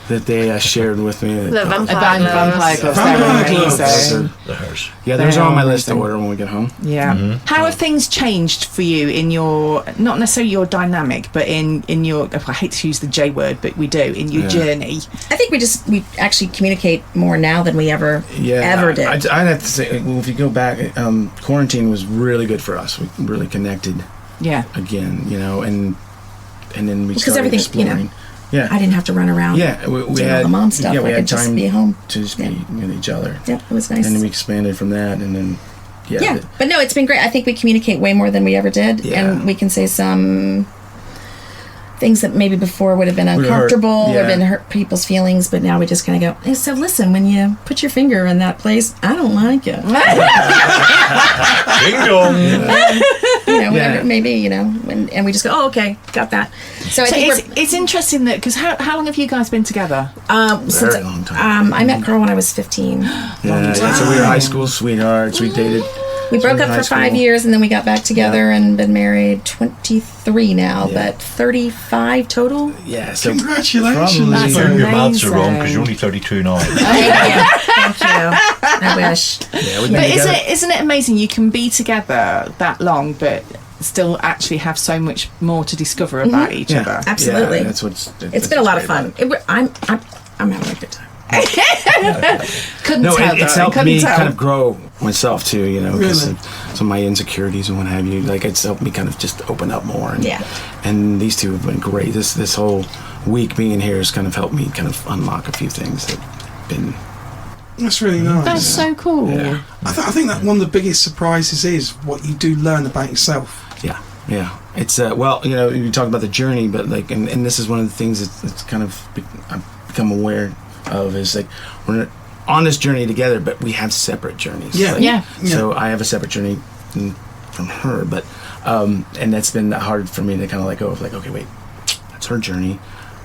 Speaker 3: that they shared with me.
Speaker 6: The vampire
Speaker 1: Vampire
Speaker 6: gloves.
Speaker 1: gloves.
Speaker 2: Vampire
Speaker 1: They're
Speaker 2: gloves.
Speaker 1: amazing.
Speaker 4: The hers.
Speaker 3: Yeah, those
Speaker 1: They
Speaker 3: are on
Speaker 1: are
Speaker 3: my list to
Speaker 1: amazing.
Speaker 3: order when we get home.
Speaker 1: Yeah. How have things changed for you in your, not necessarily your dynamic, but in your, I hate to use the J word, but we do, in your journey?
Speaker 5: I think we actually communicate more now than we ever did.
Speaker 3: I'd have to say, well, if you go back, quarantine was really good for us. We really connected
Speaker 1: Yeah.
Speaker 3: again, and then we
Speaker 5: Because
Speaker 3: started
Speaker 5: everything,
Speaker 3: exploring. Yeah.
Speaker 5: I didn't have to run around.
Speaker 3: Yeah, we
Speaker 5: doing all
Speaker 3: had
Speaker 5: the mom stuff.
Speaker 3: Yeah, we
Speaker 5: I
Speaker 3: had
Speaker 5: could just
Speaker 3: time
Speaker 5: be home.
Speaker 3: to just be with each other.
Speaker 5: Yep, it was nice.
Speaker 3: And then we expanded from that, and then
Speaker 5: But no, it's been great. I think we communicate way more than we ever did,
Speaker 3: Yeah.
Speaker 5: and we can say some things that maybe before would have been uncomfortable, would have been hurt people's feelings, but now we just kind of go, hey, so listen, when you put your finger in that place, I don't like it.
Speaker 4: Ding dong.
Speaker 5: Whatever, maybe, and we just go, oh, okay, got that. So I think
Speaker 1: it's interesting that, because how long have you guys been together?
Speaker 5: Since
Speaker 3: Very long time.
Speaker 5: I met Carl when I was 15.
Speaker 3: Yeah, so we were high school sweethearts. We dated.
Speaker 5: We broke up for 5 years, and then we got back together and been married 23 now, but 35 total.
Speaker 3: Yeah, so
Speaker 2: congratulations.
Speaker 1: That's
Speaker 4: Your maths are wrong
Speaker 1: amazing.
Speaker 4: because you're only 32 now.
Speaker 5: Thank you. I wish.
Speaker 3: Yeah, we've been
Speaker 1: But
Speaker 3: together.
Speaker 1: isn't it amazing you can be together that long, but still actually have so much more to discover about each other?
Speaker 5: Absolutely.
Speaker 3: Yeah, that's what's.
Speaker 5: It's been a lot of fun. I'm having a good time.
Speaker 1: Couldn't
Speaker 3: No,
Speaker 1: tell.
Speaker 3: it's
Speaker 1: though.
Speaker 3: helped
Speaker 1: Couldn't
Speaker 3: me
Speaker 1: tell.
Speaker 3: kind of grow myself too, because
Speaker 2: Really?
Speaker 3: some of my insecurities and what have you. Like, it's helped me kind of just open up more. And, and these two have been great. This whole week being here has kind of helped me kind of unlock a few things that have been.
Speaker 2: That's really nice.
Speaker 1: That's so cool.
Speaker 3: Yeah.
Speaker 2: I think that one of the biggest surprises is what you do learn about yourself.
Speaker 3: Yeah. It's you talk about the journey, but like, and this is one of the things that's kind of I've become aware of is like we're on this journey together, but we have separate journeys.
Speaker 2: Yeah.
Speaker 3: Like, So I have a separate journey from her, but and that's been hard for me to kind of let go of. Like, okay, wait, that's her journey.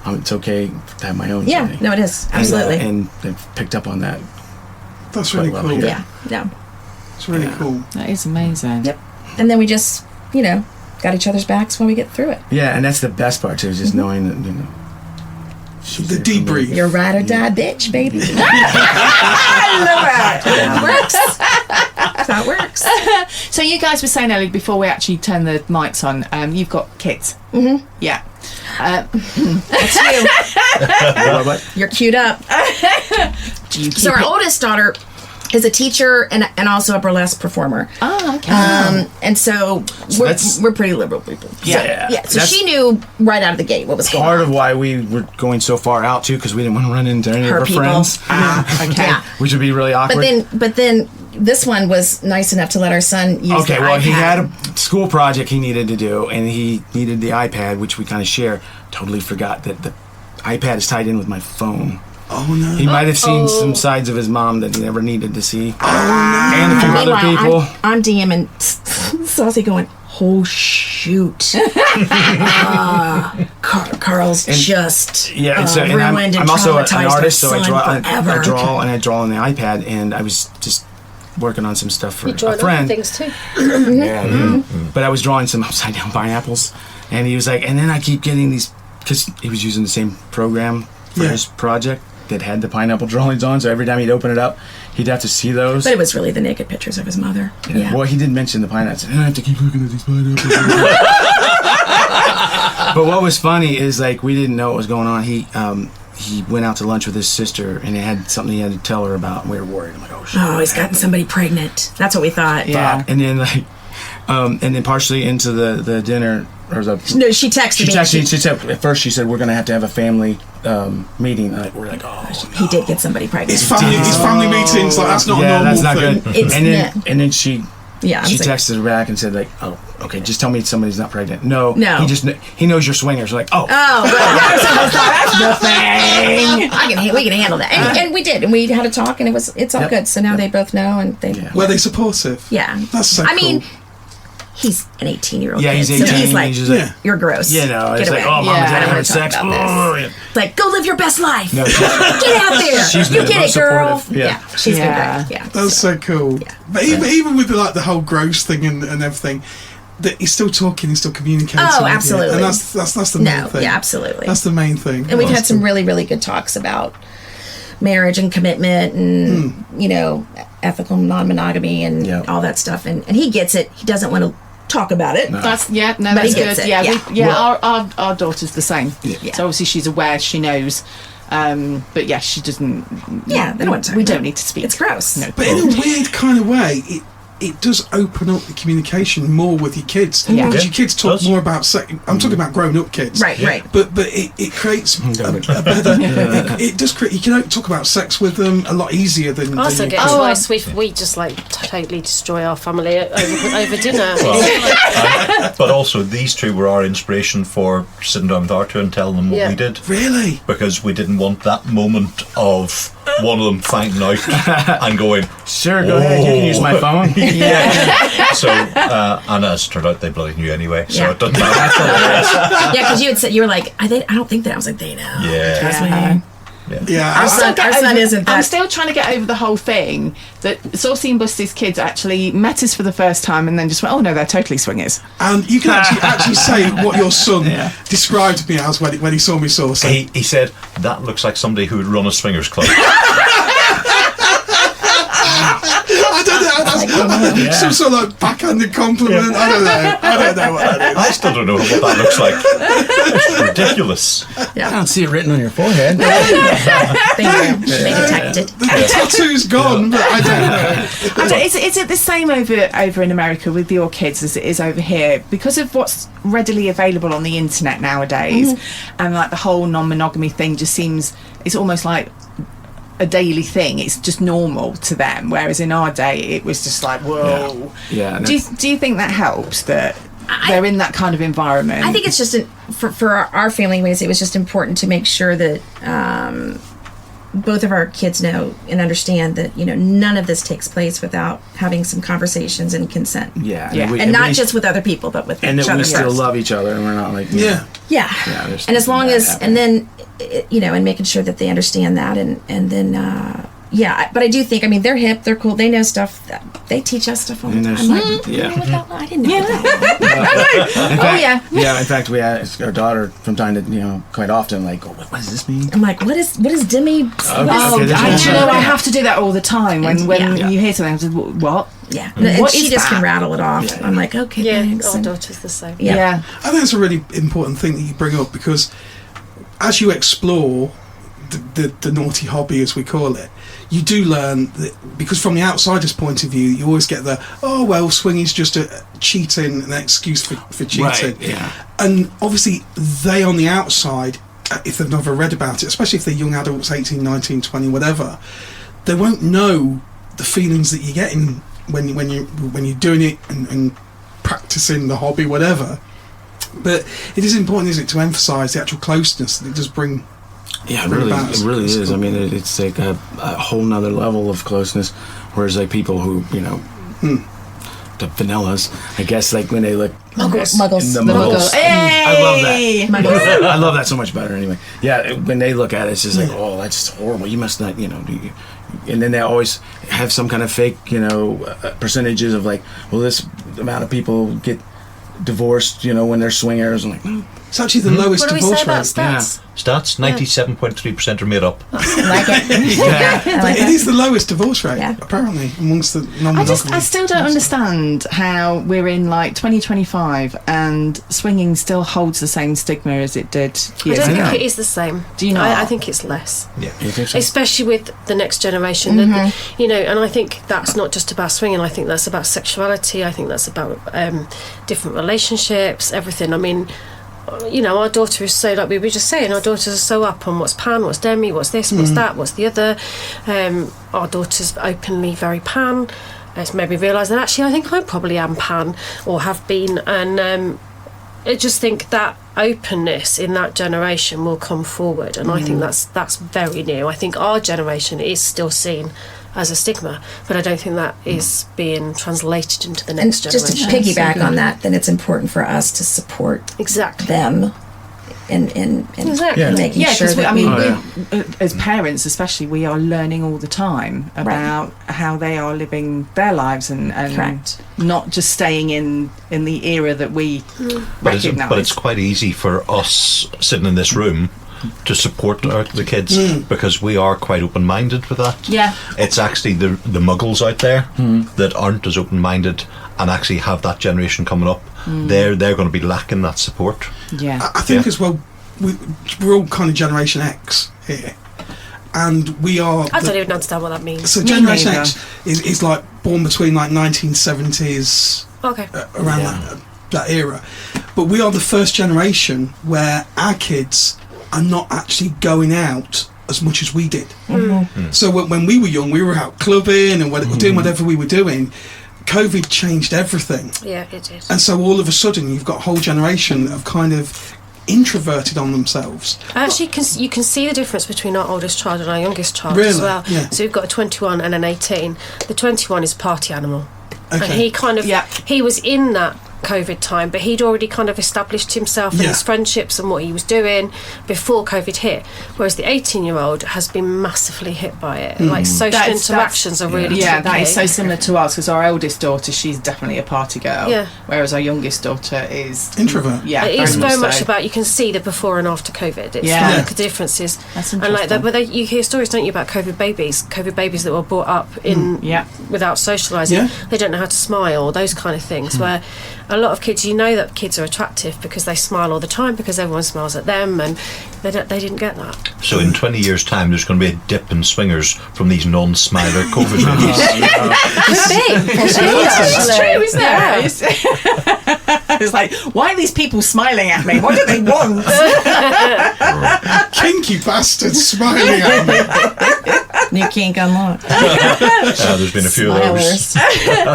Speaker 3: It's okay to have my own journey.
Speaker 5: No, it is absolutely.
Speaker 3: And I've picked up on that.
Speaker 2: That's really
Speaker 3: Quite
Speaker 2: cool.
Speaker 3: well,
Speaker 5: Yeah.
Speaker 2: It's really cool.
Speaker 1: That is amazing.
Speaker 5: Yep. And then we just, got each other's backs when we get through it.
Speaker 3: Yeah, and that's the best part too, is just knowing that she's
Speaker 2: The
Speaker 3: there for me.
Speaker 2: debrief.
Speaker 5: You're ride or die bitch, baby. I love that. That works.
Speaker 1: So you guys were saying earlier, before we actually turn the mics on, you've got kids. Mm-hmm. Yeah.
Speaker 5: That's you.
Speaker 3: What?
Speaker 5: You're queued up.
Speaker 1: Do you keep
Speaker 5: So our
Speaker 1: it-
Speaker 5: oldest daughter is a teacher and also a burlesque performer.
Speaker 1: Oh, okay.
Speaker 5: And so
Speaker 3: that's-
Speaker 5: we're pretty liberal people.
Speaker 3: Yeah.
Speaker 5: So
Speaker 3: That's
Speaker 5: she knew right out of the gate what was going
Speaker 3: part
Speaker 5: on.
Speaker 3: of why we were going so far out too, because we didn't want to run into any
Speaker 5: Her
Speaker 3: of our
Speaker 5: people.
Speaker 3: friends,
Speaker 1: Okay.
Speaker 5: Yeah.
Speaker 3: which would be really awkward.
Speaker 5: But then this one was nice enough to let our son use
Speaker 3: Okay,
Speaker 5: the
Speaker 3: well,
Speaker 5: iPad.
Speaker 3: he had a school project he needed to do, and he needed the iPad, which we kind of share. Totally forgot that the iPad is tied in with my phone.
Speaker 2: Oh no.
Speaker 3: He might have seen some sides of his mom that he never needed to see. And a few other
Speaker 5: Meanwhile,
Speaker 3: people.
Speaker 5: I'm DMing Saucy going, oh shoot. Carl's just
Speaker 3: Yeah, and so and
Speaker 5: ruined
Speaker 3: I'm
Speaker 5: and
Speaker 3: also an
Speaker 5: traumatized
Speaker 3: artist, so
Speaker 5: our
Speaker 3: I
Speaker 5: son
Speaker 3: draw
Speaker 5: forever.
Speaker 3: on the iPad, and I was just working on some stuff for
Speaker 6: You draw
Speaker 3: a friend.
Speaker 6: other things too.
Speaker 3: Yeah. But I was drawing some upside down pineapples, and he was like, and then I keep getting these, because he was using the same program for his project that had the pineapple drawings on, so every time he'd open it up, he'd have to see those.
Speaker 5: But it was really the naked pictures of his mother. Yeah.
Speaker 3: Well, he did mention the pineapples. I have to keep looking at these pineapples. But what was funny is, like, we didn't know what was going on. He went out to lunch with his sister, and it had something he had to tell her about, and we were worried. I'm like, oh shit.
Speaker 5: Oh, he's gotten somebody pregnant. That's what we thought.
Speaker 1: Yeah.
Speaker 3: And then and then partially into the dinner, or the
Speaker 5: No, she texted
Speaker 3: she
Speaker 5: me.
Speaker 3: texted me. She said, at first she said, we're going to have a family meeting. And we're like, oh,
Speaker 5: He did get somebody pregnant.
Speaker 2: It's family meetings, like that's not a normal
Speaker 3: that's not
Speaker 2: thing.
Speaker 3: good.
Speaker 5: It's-
Speaker 3: And then she
Speaker 5: Yeah, I'm
Speaker 3: she
Speaker 5: saying-
Speaker 3: texted her back and said, like, oh, okay, just tell me somebody's not pregnant. No,
Speaker 5: No.
Speaker 3: he knows you're swingers. We're like, oh,
Speaker 5: Oh, well, that's the thing. We can handle that, and we did, and we had a talk, and it's all
Speaker 3: Yep.
Speaker 5: good. So now they both know, and they,
Speaker 2: Were they supportive?
Speaker 5: yeah.
Speaker 2: That's so
Speaker 5: I mean,
Speaker 2: cool.
Speaker 5: he's an 18-year-old.
Speaker 3: yeah,
Speaker 5: kid,
Speaker 3: he's
Speaker 5: so
Speaker 3: 18.
Speaker 5: he's like,
Speaker 3: just like,
Speaker 2: Yeah.
Speaker 5: you're gross.
Speaker 3: you know,
Speaker 5: Get
Speaker 3: it's
Speaker 5: away.
Speaker 3: like, oh, mom
Speaker 1: Yeah,
Speaker 3: and
Speaker 1: I
Speaker 3: dad
Speaker 1: don't
Speaker 3: having
Speaker 5: wanna
Speaker 3: sex.
Speaker 5: talk about
Speaker 3: Oh, yeah.
Speaker 5: Like, go live your best life.
Speaker 3: No,
Speaker 5: Get out there.
Speaker 3: She's
Speaker 5: You
Speaker 3: been
Speaker 5: get
Speaker 3: the
Speaker 5: it,
Speaker 3: most
Speaker 5: girl.
Speaker 3: supportive. Yeah.
Speaker 5: She's
Speaker 1: Yeah.
Speaker 5: been great. Yeah.
Speaker 2: That's so cool. But even with like the whole gross thing and everything, that he's still talking, he's still communicating.
Speaker 5: Oh,
Speaker 2: with you.
Speaker 5: absolutely.
Speaker 2: And that's the main
Speaker 5: No,
Speaker 2: thing.
Speaker 5: yeah, absolutely.
Speaker 2: That's the main thing.
Speaker 5: And we've had some really, really good talks about marriage and commitment and, ethical non-monogamy and
Speaker 3: Yeah.
Speaker 5: all that stuff. And he gets it. He doesn't want to talk about it.
Speaker 1: That's
Speaker 5: But
Speaker 1: that's
Speaker 5: he
Speaker 1: good.
Speaker 5: gets it,
Speaker 1: Yeah,
Speaker 5: yeah.
Speaker 1: our daughter's the same.
Speaker 5: Yeah.
Speaker 1: So obviously she's aware, she knows, but yeah, she doesn't.
Speaker 5: Yeah, they don't want to talk
Speaker 1: We
Speaker 5: about
Speaker 1: don't
Speaker 5: it.
Speaker 1: need to speak.
Speaker 5: It's gross.
Speaker 1: No.
Speaker 2: But in a weird kind of way, it does open up the communication more with your kids.
Speaker 5: Yeah.
Speaker 2: Because
Speaker 4: Yeah,
Speaker 2: your kids talk
Speaker 4: it does.
Speaker 2: more about sex. I'm talking about grown-up kids.
Speaker 5: Right, right.
Speaker 2: But it creates a better. It does create. You can talk about sex with them a lot easier than.
Speaker 6: I also
Speaker 2: than you
Speaker 6: get
Speaker 2: could.
Speaker 6: twice. We just like totally destroy our family over dinner.
Speaker 4: But also, these two were our inspiration for sitting down with Arthur and telling them what
Speaker 6: Yeah.
Speaker 4: we did.
Speaker 2: Really?
Speaker 4: Because we didn't want that moment of one of them finding out and going,
Speaker 3: Sure, go ahead. You can use my phone.
Speaker 4: so, and as it turned out, they bloody knew anyway, so
Speaker 5: Yeah.
Speaker 4: it doesn't matter.
Speaker 5: Yeah, because you had said, you were like, I don't think that. I was like, they know.
Speaker 4: Yeah.
Speaker 5: Trust me.
Speaker 2: Yeah.
Speaker 5: Our son isn't that.
Speaker 1: I'm still trying to get over the whole thing that Saucy and Busty's kids actually met us for the first time and then just went, oh no, they're totally swingers.
Speaker 2: And you can actually say what your son described me as when he saw me saucy.
Speaker 4: He said, that looks like somebody who would run a swingers club.
Speaker 2: I don't know. That's some sort of like backhanded compliment. I don't know what that is.
Speaker 4: I still don't know what that looks like. It's ridiculous.
Speaker 3: I don't see it written on your forehead.
Speaker 5: Thank you. They detected.
Speaker 2: The tattoo's gone, but I don't know.
Speaker 1: Is it the same over in America with your kids as it is over here? Because of what's readily available on the internet nowadays, and like the whole non-monogamy thing just seems, it's almost like a daily thing. It's just normal to them, whereas in our day it was just like, whoa.
Speaker 3: Yeah.
Speaker 1: Do you think that helps that they're in that kind of environment?
Speaker 5: I think it's just for our family ways. It was just important to make sure that both of our kids know and understand that none of this takes place without having some conversations and consent.
Speaker 3: Yeah.
Speaker 5: And not just with other people, but with
Speaker 3: and
Speaker 5: each
Speaker 3: that
Speaker 5: other
Speaker 3: we still
Speaker 5: first.
Speaker 3: love each other, and we're not like
Speaker 2: Yeah.
Speaker 5: Yeah.
Speaker 3: there's
Speaker 5: And as long
Speaker 3: nothing
Speaker 5: as,
Speaker 3: bad
Speaker 5: and then, and making sure that they understand that, and then, but I do think, they're hip, they're cool, they know stuff. They teach us stuff all the
Speaker 3: And
Speaker 5: time.
Speaker 3: there's-
Speaker 5: I'm like,
Speaker 3: yeah.
Speaker 5: you know what that, I didn't know that.
Speaker 3: Oh
Speaker 1: yeah.
Speaker 3: Yeah. In fact, we ask our daughter from time to quite often, like, what does this mean?
Speaker 5: I'm like, what is Dimmy?
Speaker 1: Oh,
Speaker 3: Okay, that's
Speaker 1: I have to do that all the time when
Speaker 5: Yeah.
Speaker 1: you hear something. I say, what?
Speaker 5: Yeah. And
Speaker 1: What
Speaker 5: she
Speaker 1: is
Speaker 5: just can
Speaker 1: that?
Speaker 5: rattle it off. I'm like, okay,
Speaker 6: Yeah,
Speaker 5: thanks.
Speaker 6: our
Speaker 5: And-
Speaker 6: daughter's the same.
Speaker 5: Yeah.
Speaker 2: I think it's a really important thing that you bring up, because as you explore the naughty hobby, as we call it, you do learn that, because from the outsider's point of view, you always get the, oh well, swinging's just a cheating, an excuse for cheating.
Speaker 3: Right, yeah.
Speaker 2: And obviously they on the outside, if they've never read about it, especially if they're young adults, 18, 19, 20, whatever, they won't know the feelings that you're getting when you're doing it and practicing the hobby, whatever. But it is important, isn't it, to emphasise the actual closeness that it does bring.
Speaker 3: Yeah,
Speaker 2: bring
Speaker 3: it
Speaker 2: about.
Speaker 3: really is. I mean, it's like a whole nother level of closeness. Whereas like people who the vanillas, I guess, like when they look
Speaker 5: Muggles.
Speaker 3: the
Speaker 5: The
Speaker 3: muggles.
Speaker 1: Hey!
Speaker 3: I love that.
Speaker 5: Muggles.
Speaker 3: I love that so much better. Anyway, yeah. When they look at it, it's just like, oh, that's horrible. You must not, and then they always have some kind of fake, percentages of like, well, this amount of people get divorced, when they're swingers. I'm like, no.
Speaker 2: It's actually the lowest
Speaker 6: What do we say
Speaker 2: divorce
Speaker 6: about
Speaker 2: rate.
Speaker 6: stats?
Speaker 4: Stats, 97.3% are made up.
Speaker 5: I like it. I like
Speaker 2: It
Speaker 5: that.
Speaker 2: is the lowest divorce rate,
Speaker 5: Yeah.
Speaker 2: apparently, amongst the
Speaker 1: I
Speaker 2: non-monogamy.
Speaker 1: still don't understand how we're in like 2025 and swinging still holds the same stigma as it did
Speaker 6: I
Speaker 1: years
Speaker 6: don't
Speaker 1: ago.
Speaker 6: think it is the same.
Speaker 1: Do you not?
Speaker 6: I think it's less.
Speaker 3: You think so?
Speaker 6: Especially with the next generation, and I think that's not just about swinging. I think that's about sexuality. I think that's about different relationships, everything. I mean, our daughter is so, like we were just saying, our daughters are so up on what's pan, what's demi, what's this, what's that, what's the other. Our daughter's openly very pan. It's made me realise that actually I think I probably am pan, or have been, and I just think that openness in that generation will come forward, and I think that's very new. I think our generation is still seen as a stigma, but I don't think that is being translated into the
Speaker 5: And
Speaker 6: next
Speaker 5: just to
Speaker 6: generation.
Speaker 5: piggyback on that, then it's important for us to support
Speaker 6: Exactly.
Speaker 5: them and
Speaker 6: Exactly.
Speaker 3: Yeah.
Speaker 5: making
Speaker 1: Yeah,
Speaker 5: sure
Speaker 1: because
Speaker 5: that
Speaker 1: we, as parents especially, we are learning all the time about how they are living their lives and
Speaker 5: Correct.
Speaker 1: not just staying in the era that we recognise.
Speaker 4: But it's quite easy for us sitting in this room to support the kids, because we are quite open-minded with that.
Speaker 1: Yeah.
Speaker 4: It's actually the muggles out there that aren't as open-minded and actually have that generation coming up. They're going to be lacking that support.
Speaker 1: Yeah.
Speaker 2: I think as well, we're all kind of Generation X here. and we are.
Speaker 6: I don't even understand what that means.
Speaker 2: So Generation X is like born between like 1970s, around that era. But we are the first generation where our kids are not actually going out as much as we did. So when we were young, we were out clubbing and doing whatever we were doing. COVID changed everything.
Speaker 6: Yeah, it did.
Speaker 2: And so all of a sudden you've got a whole generation of kind of introverted on themselves.
Speaker 6: Actually, you can see the difference between our oldest child and our youngest child
Speaker 2: Really?
Speaker 6: as well.
Speaker 2: Yeah.
Speaker 6: So we've got a 21 and an 18. The 21 is a party animal.
Speaker 2: Okay.
Speaker 6: And he kind of, he was in that COVID time, but he'd already kind of established himself and his friendships and what he was doing before COVID hit, whereas the 18-year-old has been massively hit by it. Like social interactions are really tricky.
Speaker 1: That is so similar to us, because our eldest daughter, she's definitely a party girl, whereas our youngest daughter is
Speaker 2: introvert.
Speaker 6: It's very much about, you can see the before and after COVID. It's like the differences.
Speaker 1: That's
Speaker 6: and like that, but you hear stories, don't you, about COVID babies that were brought up in without socialising. They don't know how to smile, those kind of things, where a lot of kids, you know that kids are attractive because they smile all the time, because everyone smiles at them, and they didn't get that.
Speaker 4: So in 20 years' time, there's going to be a dip in swingers from these non-smiler COVID babies.
Speaker 1: It's true, isn't it? It's like, why are these people smiling at me? What do they want?
Speaker 2: Kinky bastards smiling at me.
Speaker 5: New kink unlocked.
Speaker 4: There's been a few of those.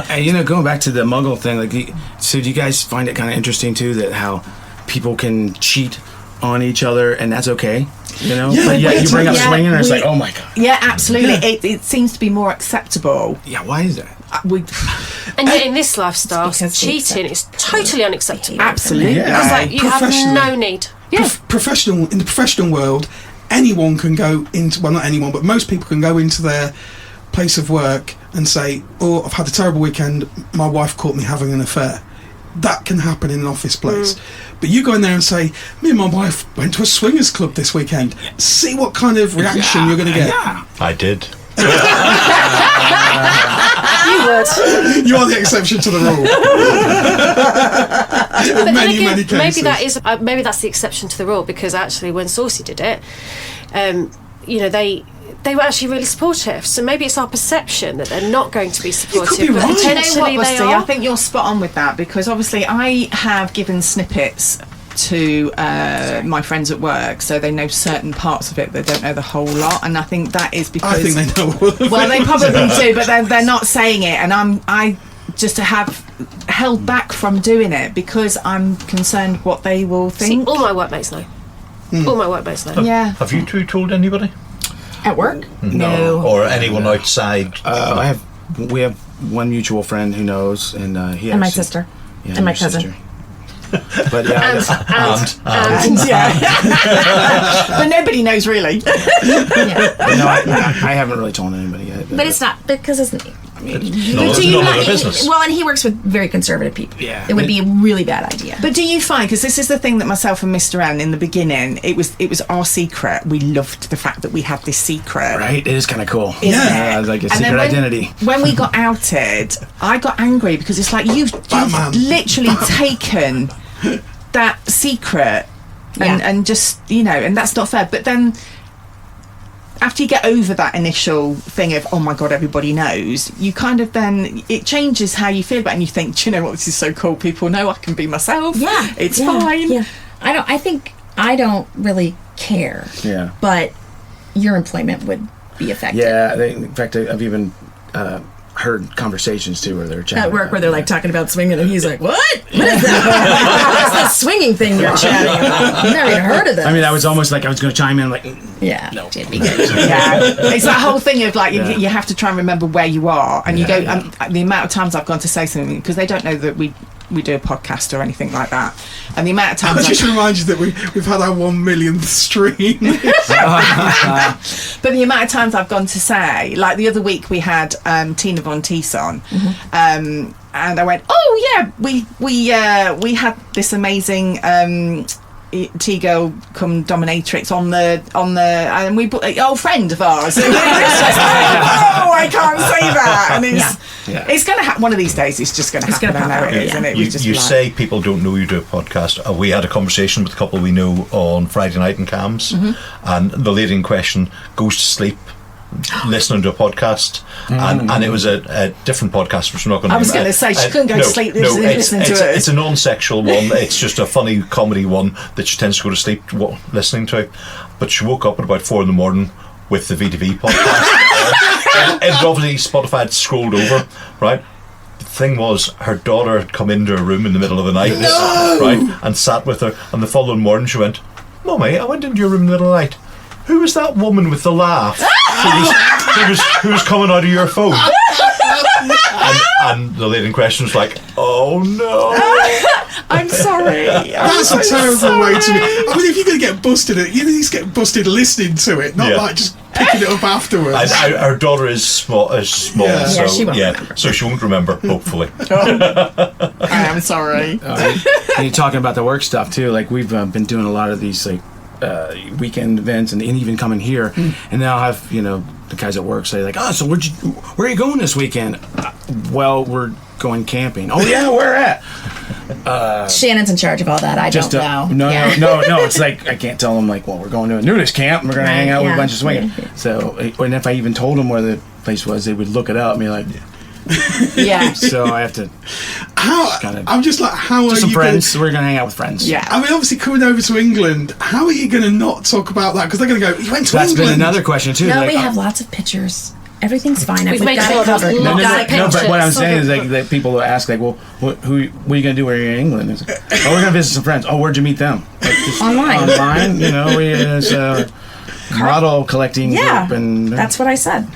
Speaker 3: And going back to the Muggle thing, so do you guys find it kind of interesting too, that how people can cheat on each other and that's okay? But you bring up swinging and it's like, oh my god.
Speaker 1: Yeah, absolutely. It seems to be more acceptable.
Speaker 3: Yeah, why is that?
Speaker 6: And yet in this lifestyle, cheating is totally unacceptable.
Speaker 1: Absolutely.
Speaker 6: Because you have no need.
Speaker 2: In the professional world, anyone can go into, well, not anyone, but most people can go into their place of work and say, oh, I've had a terrible weekend, my wife caught me having an affair. That can happen in an office place. But you go in there and say, me and my wife went to a swingers club this weekend. See what kind of reaction you're going to get.
Speaker 4: Yeah. I did.
Speaker 6: You would.
Speaker 2: You are the exception to the rule. In many cases.
Speaker 6: Maybe that's the exception to the rule, because actually when Saucy did it, they were actually really supportive. So maybe it's our perception that they're not going to be supportive.
Speaker 2: You could be right.
Speaker 1: Do you know what,
Speaker 6: Potentially
Speaker 1: Busty?
Speaker 6: they are.
Speaker 1: I think you're spot on with that, because obviously I have given snippets to my friends at work, so they know certain parts of it, they don't know the whole lot, and I think that is because
Speaker 2: I think they know all of it.
Speaker 1: well, they probably do, but they're not saying it, and I just have held back from doing it because I'm concerned what they will think.
Speaker 6: See, all my workmates know. All my workmates know.
Speaker 1: Yeah.
Speaker 4: Have you two told anybody?
Speaker 5: At work?
Speaker 1: No.
Speaker 4: Or anyone outside?
Speaker 3: We have one mutual friend who knows, and he
Speaker 5: And my
Speaker 3: actually-
Speaker 5: sister.
Speaker 3: yeah,
Speaker 5: and my
Speaker 3: your
Speaker 5: cousin.
Speaker 3: sister. But yeah,
Speaker 1: And yeah. But nobody knows really.
Speaker 3: no, I haven't really told anybody yet.
Speaker 5: But it's not, because it's...
Speaker 4: It's not their business.
Speaker 5: Well, and he works with very conservative people.
Speaker 3: Yeah.
Speaker 5: It would be a really bad idea.
Speaker 1: But do you find, because this is the thing that myself and Mr. N in the beginning, it was our secret. We loved the fact that we had this secret.
Speaker 3: right. It is kind of cool.
Speaker 1: Isn't
Speaker 3: Yeah,
Speaker 1: it?
Speaker 3: it's like a
Speaker 1: And then
Speaker 3: secret identity.
Speaker 1: When we got outed, I got angry because it's like you've
Speaker 2: Batman.
Speaker 1: literally taken that secret and just, and that's not fair. But then after you get over that initial thing of, oh my god, everybody knows, you kind of then, it changes how you feel about it, and you think, do you know what, this is so cool, people know I can be myself.
Speaker 5: Yeah.
Speaker 1: It's
Speaker 5: yeah,
Speaker 1: fine.
Speaker 5: Yeah. I think I don't really care.
Speaker 3: Yeah.
Speaker 5: But your employment would be affected.
Speaker 3: Yeah. In fact, I've even heard conversations too where they're chatting
Speaker 5: At work
Speaker 3: about
Speaker 5: where they're like talking about swinging, and he's like, "What? What is that? What's that swinging thing you're chatting about? I've never even heard of that."
Speaker 3: I mean, I was almost like I was going to chime in, like,
Speaker 5: yeah,
Speaker 3: no.
Speaker 5: it'd be good.
Speaker 1: Yeah, it's that whole thing of like
Speaker 3: Yeah.
Speaker 1: you have to try and remember where you are, and you go. The amount of times I've gone to say something because they don't know that we do a podcast or anything like that, and the amount of times
Speaker 2: I just remind you that we've had our 1 millionth stream.
Speaker 1: but the amount of times I've gone to say, like the other week we had Tina Von Teese on, and I went, oh yeah, we had this amazing T-girl come dominatrix on the and we put an old friend of ours. It's just I can't say that. And it's going to happen one of these days. It's just going to happen. I know it is, and it was just
Speaker 4: you say people don't know you do a podcast. We had a conversation with a couple we know on Friday night in Cams, and the lady in question goes to sleep listening to a podcast, and it was a different podcast, which I'm not going to.
Speaker 1: I was going to say she couldn't go to sleep listening to it.
Speaker 4: It's a non-sexual one. It's just a funny comedy one that she tends to go to sleep listening to. But she woke up at about 4 a.m. with the VTV podcast. And obviously Spotify had scrolled over, right? The thing was, her daughter had come into her room in the middle of the night, right, and sat with her. And the following morning, she went, "Mummy, I went into your room in the middle of the night. Who was that woman with the laugh who was coming out of your phone?" and the lady in question was like, "Oh no."
Speaker 1: I'm sorry.
Speaker 2: That's a terrible way to be. I mean, if you're going to get busted, you need to get busted listening to it, not like just picking it up afterwards.
Speaker 4: And our daughter is small, so
Speaker 5: she won't remember.
Speaker 4: So she won't remember, hopefully.
Speaker 1: I am sorry.
Speaker 3: And you're talking about the work stuff too. Like we've been doing a lot of these like weekend events, and even coming here, and now I'll have the guys at work say like, "Oh, so where are you going this weekend?" Well, we're going camping. Oh yeah, where at?
Speaker 5: Shannon's in charge of all that. I don't know.
Speaker 3: No. It's like I can't tell them like, well, we're going to a nudist camp. And we're going to hang out with a bunch of swingers. So, and if I even told them where the place was, they would look it up and be like,
Speaker 1: yeah.
Speaker 3: So I have to.
Speaker 2: I'm just like, how are
Speaker 3: some
Speaker 2: you?
Speaker 3: Friends. We're going to hang out with friends.
Speaker 1: Yeah.
Speaker 2: I mean, obviously coming over to England, how are you going to not talk about that? Because they're going to go, "You went to
Speaker 3: That's
Speaker 2: England."
Speaker 3: That's been another question too.
Speaker 5: No,
Speaker 3: like,
Speaker 5: we have lots of pictures. Everything's fine. We've
Speaker 6: made
Speaker 5: got
Speaker 6: sure
Speaker 5: it covered.
Speaker 6: there's
Speaker 3: No, but what I'm saying is like that people will ask like, well, what are you going to do when you're in England? It's like, oh, we're going to visit some friends. Oh, where'd you meet them? Like, just
Speaker 5: Online.
Speaker 3: We model collecting group, and
Speaker 5: that's what I said.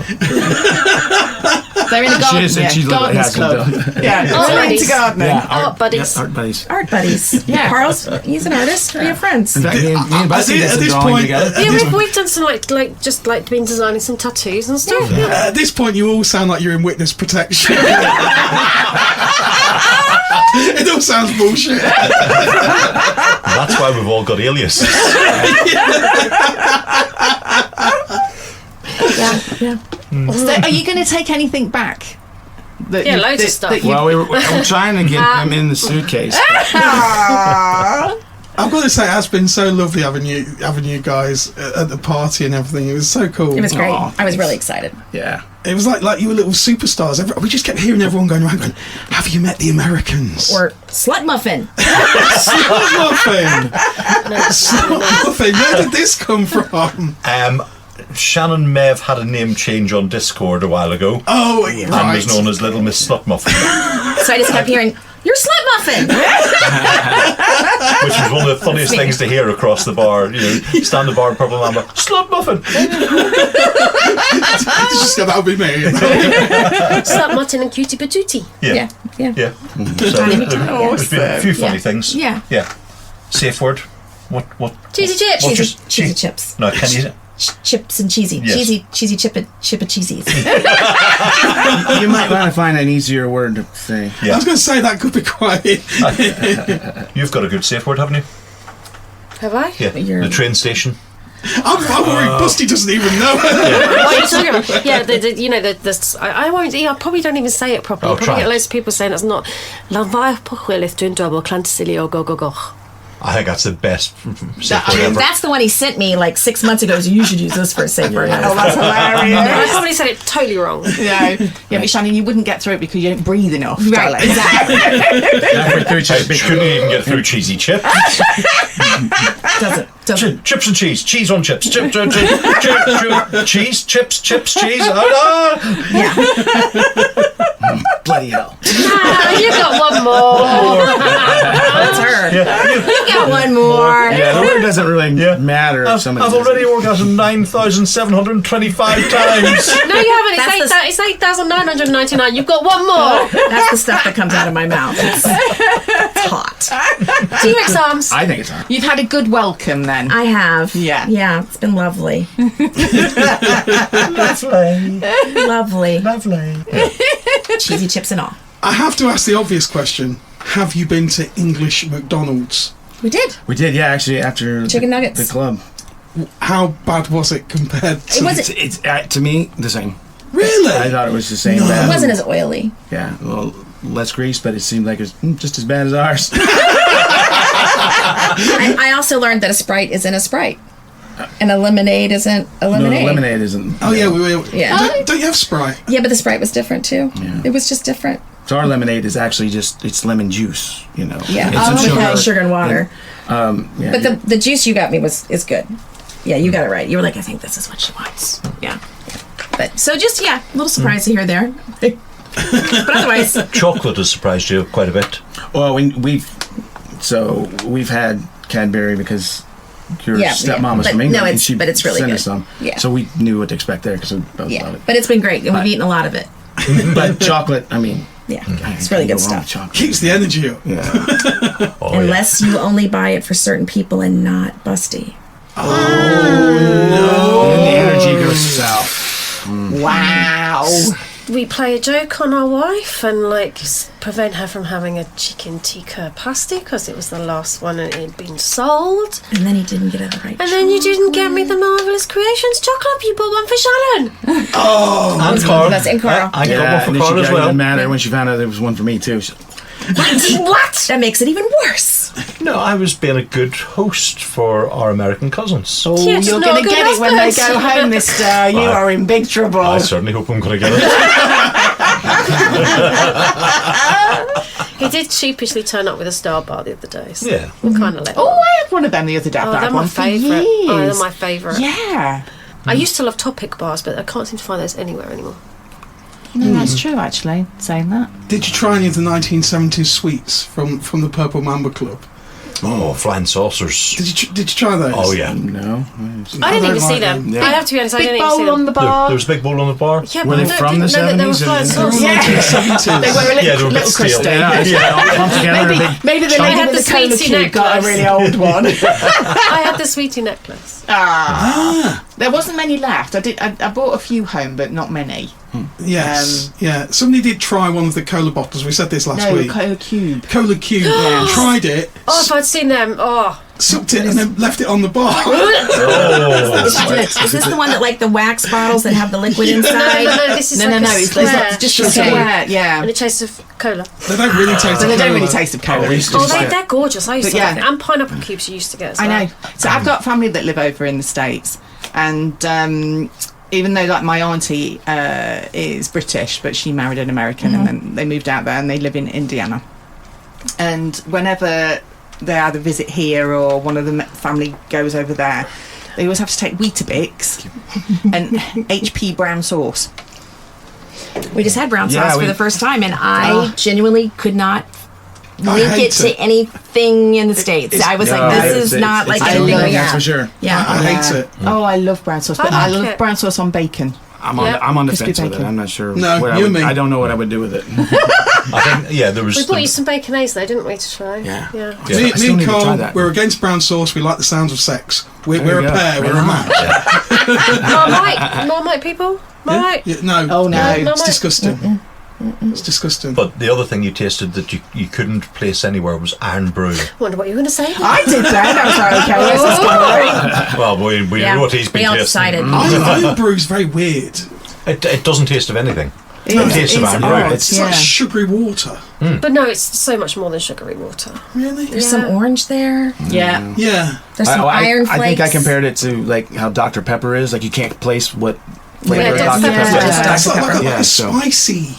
Speaker 1: They're in a garden.
Speaker 3: She's
Speaker 1: Gardeners club. Yeah,
Speaker 6: Art
Speaker 1: into gardening.
Speaker 6: Art buddies.
Speaker 3: Yeah, art buddies.
Speaker 5: Art buddies. Yeah. Carl's, he's an artist. We have friends.
Speaker 3: In fact, me and Busty did some drawing together.
Speaker 6: Yeah, we've done some like just been designing some tattoos and stuff.
Speaker 2: At this point, you all sound like you're in witness protection. It all sounds bullshit.
Speaker 4: That's why we've all got aliases.
Speaker 5: Yeah.
Speaker 1: So are you going to take anything back?
Speaker 6: Loads of stuff.
Speaker 3: Well, we're trying to get them in the suitcase.
Speaker 2: I've got to say, it has been so lovely having you guys at the party and everything. It was so cool.
Speaker 5: It was great.
Speaker 3: Aww.
Speaker 5: I was really excited.
Speaker 3: Yeah.
Speaker 2: It was like you were little superstars. We just kept hearing everyone going around going, "Have you met the Americans?"
Speaker 5: Or Slut Muffin.
Speaker 2: Slut Muffin. Slut Muffin. Where did this come from?
Speaker 4: Shannon may have had a name change on Discord a while ago.
Speaker 2: Oh,
Speaker 4: and
Speaker 2: right.
Speaker 4: was known as Little Miss Slut Muffin.
Speaker 5: So I just kept hearing, "You're Slut Muffin."
Speaker 4: Which was one of the funniest things to hear across the bar. Stand the bar, Purple Mamba, Slut Muffin.
Speaker 2: Just go, "That'll be me."
Speaker 6: Slut Mutton and Cutie Patootie.
Speaker 5: Yeah.
Speaker 4: So there's been a few funny things.
Speaker 5: Yeah.
Speaker 4: Safe word. What?
Speaker 6: Cheesy chips.
Speaker 5: Cheesy chips.
Speaker 4: No, can you?
Speaker 5: Chips and cheesy.
Speaker 4: Yes.
Speaker 5: Cheesy chippa cheesies.
Speaker 3: You might want to find an easier word to say.
Speaker 2: I was going to say that could be quite.
Speaker 4: You've got a good safe word, haven't you?
Speaker 6: Have I?
Speaker 4: Yeah. The train station.
Speaker 2: I'm worried Busty doesn't even know.
Speaker 6: What are you talking about? Yeah, I won't. I probably don't even say it properly.
Speaker 4: Oh,
Speaker 6: I probably
Speaker 4: try
Speaker 6: get
Speaker 4: it.
Speaker 6: loads of people saying it's not. Lanvair pochwilith dwi'n double clantilio go go go.
Speaker 4: I think that's the best safe word ever.
Speaker 5: That's the one he sent me like 6 months ago. So you should use this for a safe word.
Speaker 1: Oh, that's hilarious.
Speaker 6: I probably said it totally wrong.
Speaker 1: Yeah, but Shannon, you wouldn't get through it because you don't breathe enough.
Speaker 5: Right,
Speaker 1: darling.
Speaker 5: exactly.
Speaker 4: I couldn't even get through cheesy chip.
Speaker 5: Doesn't.
Speaker 4: Chips and cheese. Cheese on chips. Cheese, chips, cheese.
Speaker 5: Yeah.
Speaker 3: Bloody hell.
Speaker 6: You got one more.
Speaker 5: That's her.
Speaker 4: Yeah.
Speaker 5: You got one more.
Speaker 3: Yeah, the word doesn't really matter. If somebody
Speaker 4: I've
Speaker 3: says
Speaker 4: already
Speaker 3: it.
Speaker 4: orgasmed 9,725 times.
Speaker 6: No, you haven't. It's 8,999. You've got one more.
Speaker 5: That's the stuff that comes out of my mouth. It's hot.
Speaker 6: T-Rex arms.
Speaker 3: I think it's hard.
Speaker 1: You've had a good welcome then.
Speaker 5: I have.
Speaker 1: Yeah.
Speaker 5: Yeah, it's been lovely. Lovely. Cheesy chips and all.
Speaker 2: I have to ask the obvious question: have you been to English McDonald's?
Speaker 5: We did.
Speaker 3: We did, yeah. Actually, after
Speaker 5: Chicken nuggets.
Speaker 3: the club,
Speaker 2: How bad was it compared to...
Speaker 5: It wasn't.
Speaker 3: it's to me the same.
Speaker 2: Really?
Speaker 3: I thought it was the same.
Speaker 2: No.
Speaker 3: bad.
Speaker 5: It wasn't as oily.
Speaker 3: Yeah, well, less grease, but it seemed like it was just as bad as ours.
Speaker 5: I also learned that a Sprite isn't a Sprite. And a lemonade isn't a lemonade.
Speaker 3: No, lemonade isn't.
Speaker 2: Oh, yeah. We
Speaker 5: Yeah.
Speaker 2: Don't you have Sprite?
Speaker 5: Yeah, but the Sprite was different too.
Speaker 3: Yeah.
Speaker 5: It was just different.
Speaker 3: So our lemonade is actually it's lemon juice, you know.
Speaker 5: Yeah.
Speaker 3: It's
Speaker 5: Sugar and water.
Speaker 3: Yeah,
Speaker 5: But the juice you got me is good. Yeah, you got it right. You were like, I think this is what she wants. Yeah. But so just a little surprise here there. But otherwise,
Speaker 4: Chocolate has surprised you quite a bit.
Speaker 3: well, we've had Cadbury because your stepmom was
Speaker 5: but
Speaker 3: from England,
Speaker 5: no,
Speaker 3: and she
Speaker 5: but it's really
Speaker 3: sent
Speaker 5: good.
Speaker 3: us some.
Speaker 5: Yeah.
Speaker 3: So we knew what to expect there because we both love it.
Speaker 5: but it's been great, and we've eaten a lot of it.
Speaker 3: But chocolate, I mean,
Speaker 5: Yeah, it's really good stuff.
Speaker 3: Chocolate.
Speaker 2: Keeps the energy up.
Speaker 3: Yeah.
Speaker 4: Oh, yeah.
Speaker 5: Unless you only buy it for certain people and not Busty.
Speaker 3: And the energy goes south.
Speaker 5: Wow.
Speaker 6: We play a joke on our wife and prevent her from having a chicken tikka pasty because it was the last one and it had been sold.
Speaker 5: And then he didn't get it right.
Speaker 6: And then you didn't get me the Marvellous Creations chocolate. You bought one for Shannon.
Speaker 4: And Carl.
Speaker 5: That's in Carl.
Speaker 4: I got
Speaker 3: and
Speaker 4: one for
Speaker 3: then
Speaker 4: Carl
Speaker 3: she
Speaker 4: as
Speaker 3: got
Speaker 4: well.
Speaker 3: even madder when she found out there was one for me too.
Speaker 5: What? That makes it even worse.
Speaker 4: No, I was being a good host for our American cousins.
Speaker 1: Oh,
Speaker 6: Yeah, just
Speaker 1: you're
Speaker 6: not
Speaker 1: going
Speaker 6: a
Speaker 1: to
Speaker 6: good
Speaker 1: get it when they
Speaker 6: husband.
Speaker 1: go home, mister. You are in big trouble.
Speaker 4: I certainly hope I'm going to get it.
Speaker 6: He did sheepishly turn up with a Star Bar the other day. So
Speaker 4: Yeah.
Speaker 6: we kind of let
Speaker 1: Oh,
Speaker 6: him.
Speaker 1: I had one of them the other day. I've
Speaker 6: Oh,
Speaker 1: had
Speaker 6: they're my
Speaker 1: one for
Speaker 6: favourite. Oh, they're
Speaker 1: years.
Speaker 6: my favourite.
Speaker 1: Yeah.
Speaker 6: I used to love Topic bars, but I can't seem to find those anywhere anymore.
Speaker 1: No, that's true, actually, saying that.
Speaker 2: Did you try any of the 1970s sweets from the Purple Mamba Club?
Speaker 4: Oh, flying saucers.
Speaker 2: Did you try those?
Speaker 4: Oh, yeah.
Speaker 3: No.
Speaker 6: I didn't even
Speaker 2: like
Speaker 6: see them.
Speaker 3: them.
Speaker 6: I have to be honest, I
Speaker 1: Big
Speaker 6: didn't even see
Speaker 1: bowl
Speaker 6: them.
Speaker 1: on the
Speaker 4: There
Speaker 1: bar.
Speaker 4: was a big bowl on the bar.
Speaker 6: Yeah,
Speaker 3: Were
Speaker 6: but
Speaker 3: they
Speaker 6: I
Speaker 3: from the
Speaker 6: didn't know that they were
Speaker 3: 70s?
Speaker 6: flying
Speaker 3: They
Speaker 6: saucers.
Speaker 1: Yeah.
Speaker 2: 1970s.
Speaker 1: They were a
Speaker 4: Yeah, they were a
Speaker 1: little
Speaker 4: bit stale.
Speaker 1: crusty.
Speaker 3: Yeah, all clumped together.
Speaker 1: Maybe,
Speaker 3: big-
Speaker 1: maybe the
Speaker 6: I
Speaker 1: lady
Speaker 6: had
Speaker 1: with
Speaker 6: the
Speaker 1: the cola
Speaker 6: sweetie
Speaker 1: cube got a
Speaker 6: necklace.
Speaker 1: really old one.
Speaker 6: I had the sweetie necklace.
Speaker 1: There wasn't many left. I bought a few home, but not many.
Speaker 2: Yes. Yeah. Somebody did try one of the cola bottles. We said this last
Speaker 1: No,
Speaker 2: week.
Speaker 1: cola cube.
Speaker 2: Cola Cube. Tried it,
Speaker 6: Oh, if I'd seen them,
Speaker 2: sucked it, and then left it on the bar.
Speaker 5: Is this the one that the wax bottles that have the liquid inside?
Speaker 6: No, this is
Speaker 1: No,
Speaker 6: like
Speaker 1: no,
Speaker 6: a
Speaker 1: it's
Speaker 6: square.
Speaker 1: not just a
Speaker 5: Okay.
Speaker 1: square. Yeah.
Speaker 6: And it tastes of cola.
Speaker 2: They don't really taste.
Speaker 1: But they
Speaker 2: of
Speaker 1: don't
Speaker 2: cola.
Speaker 1: really taste of cola.
Speaker 3: we used to
Speaker 6: Oh,
Speaker 3: just-
Speaker 6: they're gorgeous. I used
Speaker 1: But
Speaker 6: to
Speaker 1: yeah.
Speaker 6: like them. And pineapple cubes you used to get as well.
Speaker 1: I know. So I've got family that live over in the States, and even though my auntie is British, but she married an American, and then they moved out there, and they live in Indiana. And whenever they either visit here or one of the family goes over there, they always have to take Weetabix and HP brown sauce.
Speaker 5: We just had brown
Speaker 3: Yeah,
Speaker 5: sauce for
Speaker 3: we-
Speaker 5: the first time, and I genuinely could not
Speaker 2: I
Speaker 5: link
Speaker 2: hate
Speaker 5: it to
Speaker 2: it.
Speaker 5: anything in the States. I was
Speaker 3: No,
Speaker 5: like, this
Speaker 3: it's-
Speaker 5: is not like
Speaker 3: it's
Speaker 5: a
Speaker 3: a
Speaker 5: thing.
Speaker 3: thing, that's for sure.
Speaker 5: Yeah.
Speaker 2: I hate it.
Speaker 1: Oh, I love brown sauce, but
Speaker 6: I
Speaker 1: I
Speaker 6: like
Speaker 1: love
Speaker 6: it.
Speaker 1: brown sauce on bacon.
Speaker 3: I'm
Speaker 6: Yeah.
Speaker 3: on the
Speaker 1: Crispy
Speaker 3: fence with it.
Speaker 1: bacon.
Speaker 3: I'm not sure.
Speaker 2: No,
Speaker 3: what
Speaker 2: you and me.
Speaker 3: I don't know what I would do with it.
Speaker 4: I think, yeah, there was.
Speaker 6: We bought you some baconaise though, didn't we, to try?
Speaker 3: Yeah.
Speaker 6: Yeah.
Speaker 4: Yeah.
Speaker 2: Me
Speaker 3: I still
Speaker 2: and
Speaker 3: need to try
Speaker 2: Carl,
Speaker 3: that.
Speaker 2: we're against brown sauce. We like the sounds of sex. We're
Speaker 3: There
Speaker 2: a
Speaker 3: you go.
Speaker 2: pair. We're a
Speaker 3: Right
Speaker 2: match.
Speaker 6: Marmite people? Marmite?
Speaker 2: Yeah, no.
Speaker 1: Oh, no.
Speaker 2: It's disgusting. It's disgusting.
Speaker 4: But the other thing you tasted that you couldn't place anywhere was iron brew.
Speaker 6: Wonder what you were going to say.
Speaker 1: I did that. I was like, okay, where's this going?
Speaker 4: Well, we know what he's been
Speaker 5: we all
Speaker 4: tasting.
Speaker 5: decided.
Speaker 2: Iron brew's very weird.
Speaker 4: It doesn't taste of anything.
Speaker 1: It
Speaker 4: It tastes of iron brew.
Speaker 1: odd,
Speaker 2: It's
Speaker 1: yeah.
Speaker 2: like sugary water.
Speaker 6: But no, it's so much more than sugary water.
Speaker 2: Really?
Speaker 5: There's some orange there.
Speaker 1: Yeah.
Speaker 2: Yeah.
Speaker 5: There's some iron
Speaker 3: I
Speaker 5: flakes.
Speaker 3: think I compared it to how Dr. Pepper is. Like you can't place what flavor
Speaker 6: Yeah,
Speaker 3: of
Speaker 6: Dr.
Speaker 3: Dr.
Speaker 6: Pepper.
Speaker 3: Pepper is.
Speaker 1: Yeah.
Speaker 2: It's like a
Speaker 3: Yeah, so-
Speaker 2: spicy,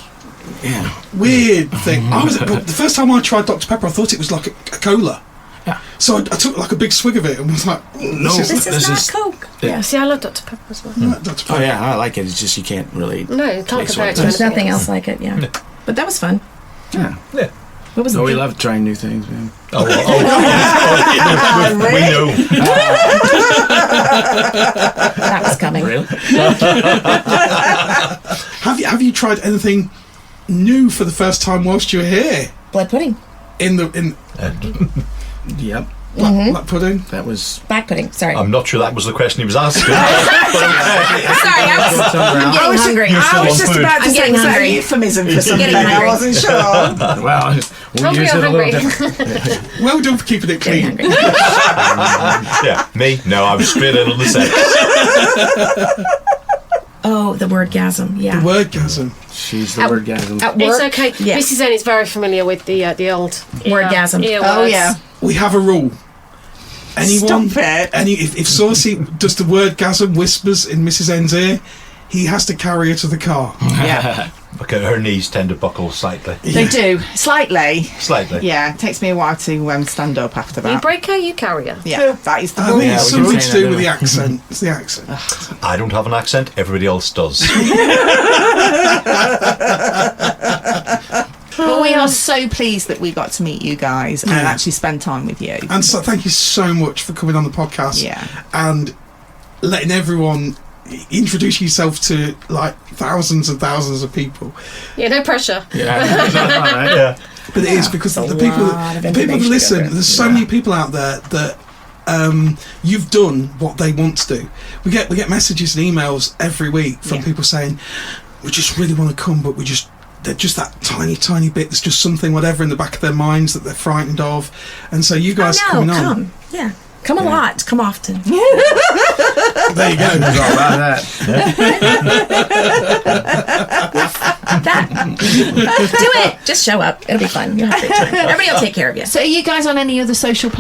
Speaker 3: Yeah.
Speaker 2: weird thing. But the first time I tried Dr. Pepper, I thought it was like a cola.
Speaker 3: Yeah.
Speaker 2: So I took like a big swig of it and was like,
Speaker 3: No.
Speaker 2: this is
Speaker 5: This is not Coke.
Speaker 6: Yeah. See, I love Dr. Pepper as well.
Speaker 2: not Dr.
Speaker 3: Oh
Speaker 2: Pepper.
Speaker 3: yeah, I like it. It's just you can't really.
Speaker 6: No, you can't
Speaker 3: Taste
Speaker 6: compare it to
Speaker 3: what
Speaker 5: There's
Speaker 6: anything
Speaker 5: nothing else like it, yeah. But that was fun.
Speaker 3: Yeah.
Speaker 4: Yeah.
Speaker 5: What was
Speaker 3: Oh, we
Speaker 5: it?
Speaker 3: love trying new things, man.
Speaker 4: Oh, we know.
Speaker 5: That was coming.
Speaker 3: Really?
Speaker 2: Have you tried anything new for the first time whilst you were here?
Speaker 5: Blood pudding.
Speaker 2: In
Speaker 3: Yep.
Speaker 2: Black pudding.
Speaker 3: That was.
Speaker 5: Black pudding. Sorry.
Speaker 4: I'm not sure that was the question he was asking.
Speaker 5: Sorry, I'm getting hungry.
Speaker 4: I was just about
Speaker 1: to say, was that a euphemism for something?
Speaker 5: getting hungry.
Speaker 1: I wasn't sure.
Speaker 3: Well, we'll
Speaker 6: Hungry
Speaker 3: use
Speaker 6: or
Speaker 3: it a little
Speaker 6: hungry?
Speaker 3: different.
Speaker 2: Well done for keeping it clean.
Speaker 4: Yeah, me? No, I was straight in on the sex.
Speaker 5: Oh, the wordgasm. Yeah.
Speaker 2: Wordgasm.
Speaker 3: She's the wordgasm.
Speaker 5: At work.
Speaker 6: It's okay.
Speaker 5: Yeah.
Speaker 6: Mrs. N is very familiar with the old
Speaker 5: Wordgasm.
Speaker 6: ear
Speaker 1: Oh
Speaker 6: words.
Speaker 1: yeah.
Speaker 2: We have a rule. Anyone,
Speaker 1: Stop it.
Speaker 2: if Saucy does the wordgasm, whispers in Mrs. N's ear, he has to carry her to the car.
Speaker 1: Yeah.
Speaker 4: Okay, her knees tend to buckle slightly.
Speaker 1: They do slightly.
Speaker 4: Slightly.
Speaker 1: Yeah. It takes me a while to stand up after
Speaker 6: You
Speaker 1: that.
Speaker 6: break her, you carry her.
Speaker 1: Yeah. That is the
Speaker 2: I
Speaker 1: rule.
Speaker 2: think it's
Speaker 3: we can
Speaker 2: something
Speaker 3: say
Speaker 2: to do
Speaker 3: that,
Speaker 2: with the
Speaker 3: don't
Speaker 2: accent. It's the accent.
Speaker 4: I don't have an accent, everybody else does.
Speaker 1: But we are so pleased that we got to meet you guys and actually spend time with you.
Speaker 2: And so thank you so much for coming on the podcast.
Speaker 1: Yeah.
Speaker 2: And letting everyone introduce yourself to like thousands and thousands of people.
Speaker 6: Yeah, no pressure.
Speaker 3: Yeah. Right.
Speaker 4: Yeah.
Speaker 2: But it is because
Speaker 5: It's a
Speaker 2: the people
Speaker 5: lot of
Speaker 2: that
Speaker 5: information to go
Speaker 2: listen,
Speaker 5: through.
Speaker 2: there's so many people out there that you've done what they want to do. We get messages and emails every week from people saying, we just really want to come, but they're just that tiny bit, there's just something, whatever, in the back of their minds that they're frightened of. And so you guys coming on.
Speaker 5: Come. Yeah. Come a lot. Come often.
Speaker 2: There you go.
Speaker 3: It's all about that.
Speaker 5: Do it. Just show up. It'll be fun. You'll have a great time. Everybody will take care of you.
Speaker 1: So are you guys on any other social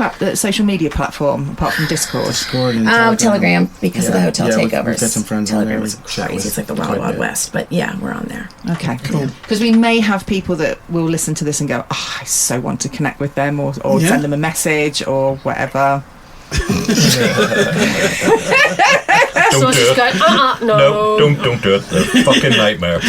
Speaker 1: media platform apart from Discord?
Speaker 3: Discord and
Speaker 5: Oh, Telegram, because of the hotel
Speaker 3: Yeah, we've
Speaker 5: takeovers.
Speaker 3: got some friends on
Speaker 5: Telegram
Speaker 3: there
Speaker 5: is
Speaker 3: we chat
Speaker 5: crazy.
Speaker 3: with
Speaker 5: It's like the
Speaker 3: quite
Speaker 5: Wild
Speaker 3: a
Speaker 5: Wild
Speaker 3: bit.
Speaker 5: West. But yeah, we're on there.
Speaker 1: Okay, cool. Because we may have people that will listen to this and go, oh, I so want to connect with them or
Speaker 2: Yeah.
Speaker 1: send them a message or whatever.
Speaker 4: Don't
Speaker 6: So
Speaker 4: do
Speaker 6: she's
Speaker 4: it.
Speaker 6: going, no.
Speaker 4: No, don't do it. They're a fucking nightmare.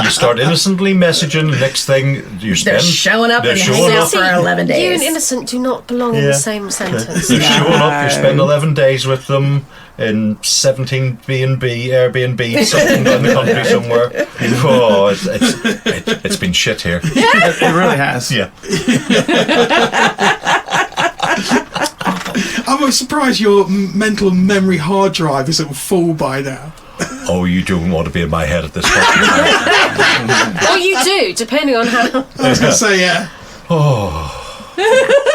Speaker 4: You start innocently messaging, next thing you
Speaker 5: They're
Speaker 4: spend.
Speaker 5: showing up
Speaker 4: they're
Speaker 5: and
Speaker 4: showing
Speaker 5: hanging out
Speaker 4: up.
Speaker 5: for 11 days.
Speaker 6: You and innocent do not belong in the same sentence.
Speaker 4: You're showing up, you spend 11 days with them in 17 B&B, Airbnb, something down the country somewhere. Oh, it's been shit here.
Speaker 3: It really has.
Speaker 4: Yeah.
Speaker 2: I'm surprised your mental memory hard drive isn't full by now.
Speaker 4: Oh, you don't want to be in my head at this point.
Speaker 6: Or you do, depending on how.
Speaker 2: I was going to say, yeah.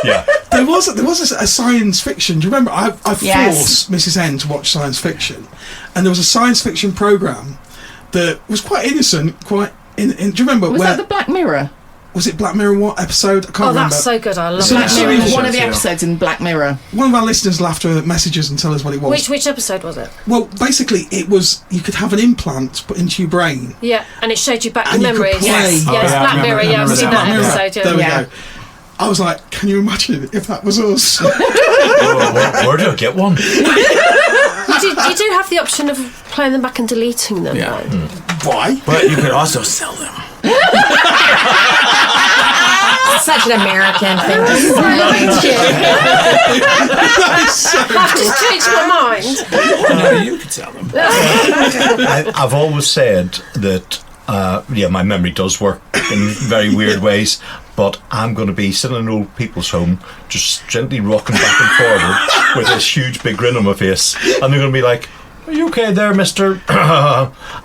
Speaker 4: Yeah.
Speaker 2: There was a science fiction. Do you remember? I
Speaker 1: Yes.
Speaker 2: forced Mrs. N to watch science fiction, and there was a science fiction program that was quite innocent. Do you remember?
Speaker 1: Was
Speaker 2: where
Speaker 1: that the Black Mirror?
Speaker 2: was it Black Mirror? What episode? I can't
Speaker 6: Oh,
Speaker 2: remember.
Speaker 6: that's so good. I love
Speaker 2: So
Speaker 1: Black
Speaker 6: that.
Speaker 1: Mirror is
Speaker 3: Yeah.
Speaker 1: one of the
Speaker 3: Yeah.
Speaker 1: episodes in Black Mirror.
Speaker 2: One of our listeners will have to message us and tell us what it was.
Speaker 6: Which episode was it?
Speaker 2: Well, basically, it was you could have an implant put into your brain.
Speaker 6: Yeah, and it showed you back
Speaker 2: And
Speaker 6: your
Speaker 2: you could
Speaker 6: memories.
Speaker 2: play.
Speaker 6: Yes,
Speaker 2: Oh,
Speaker 6: yes,
Speaker 3: yeah, I
Speaker 6: Black
Speaker 3: remember-
Speaker 6: Mirror.
Speaker 3: I
Speaker 6: Yeah, I've
Speaker 3: remember
Speaker 6: seen
Speaker 3: that
Speaker 6: that
Speaker 3: one.
Speaker 6: episode.
Speaker 2: There
Speaker 6: Yeah.
Speaker 2: we
Speaker 1: Yeah.
Speaker 2: go. I was like, can you imagine if that was us?
Speaker 4: Where do I get one?
Speaker 6: You do have the option of playing them back and deleting them.
Speaker 3: Yeah.
Speaker 6: though.
Speaker 2: Why?
Speaker 3: But you could also sell them.
Speaker 5: Such an American thing to say.
Speaker 6: I've just changed my mind.
Speaker 3: No, you could sell them.
Speaker 4: I've always said that, my memory does work in very weird ways, but I'm going to be sitting in an old people's home, just gently rocking back and forward with this huge big grin on my face, and they're going to be like, "Are you okay there, mister?" And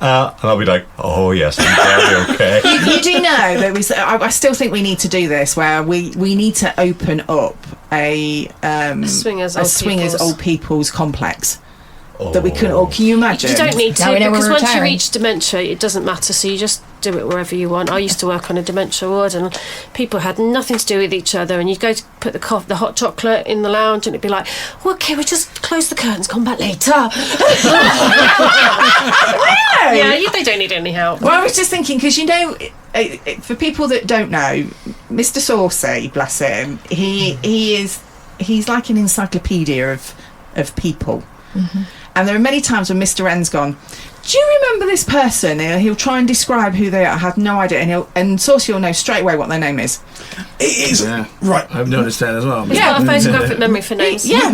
Speaker 4: I'll be like, "Oh yes, I'm very okay."
Speaker 1: You do know that I still think we need to do this where we need to open up a
Speaker 6: Swingers,
Speaker 1: old people's complex that we can. Or can you imagine?
Speaker 6: You don't need to,
Speaker 5: Now we know we're
Speaker 6: because once you
Speaker 5: retiring.
Speaker 6: reach dementia, it doesn't matter. So you just do it wherever you want. I used to work on a dementia ward, and people had nothing to do with each other. And you'd go to put the hot chocolate in the lounge, and it'd be like, oh, "Okay, we'll just close the curtains, come back later." Yeah, they don't need any help.
Speaker 1: Well, I was just thinking because for people that don't know, Mr. Saucy, bless him, he's like an encyclopedia of people. Mm-hmm. And there are many times when Mr. N's gone, "Do you remember this person?" He'll try and describe who they are. I have no idea, and Saucy will know straight away what their name is.
Speaker 2: It is
Speaker 3: Yeah.
Speaker 2: right.
Speaker 3: I've noticed that as well.
Speaker 6: It's got a photographic memory for names.
Speaker 1: Yeah,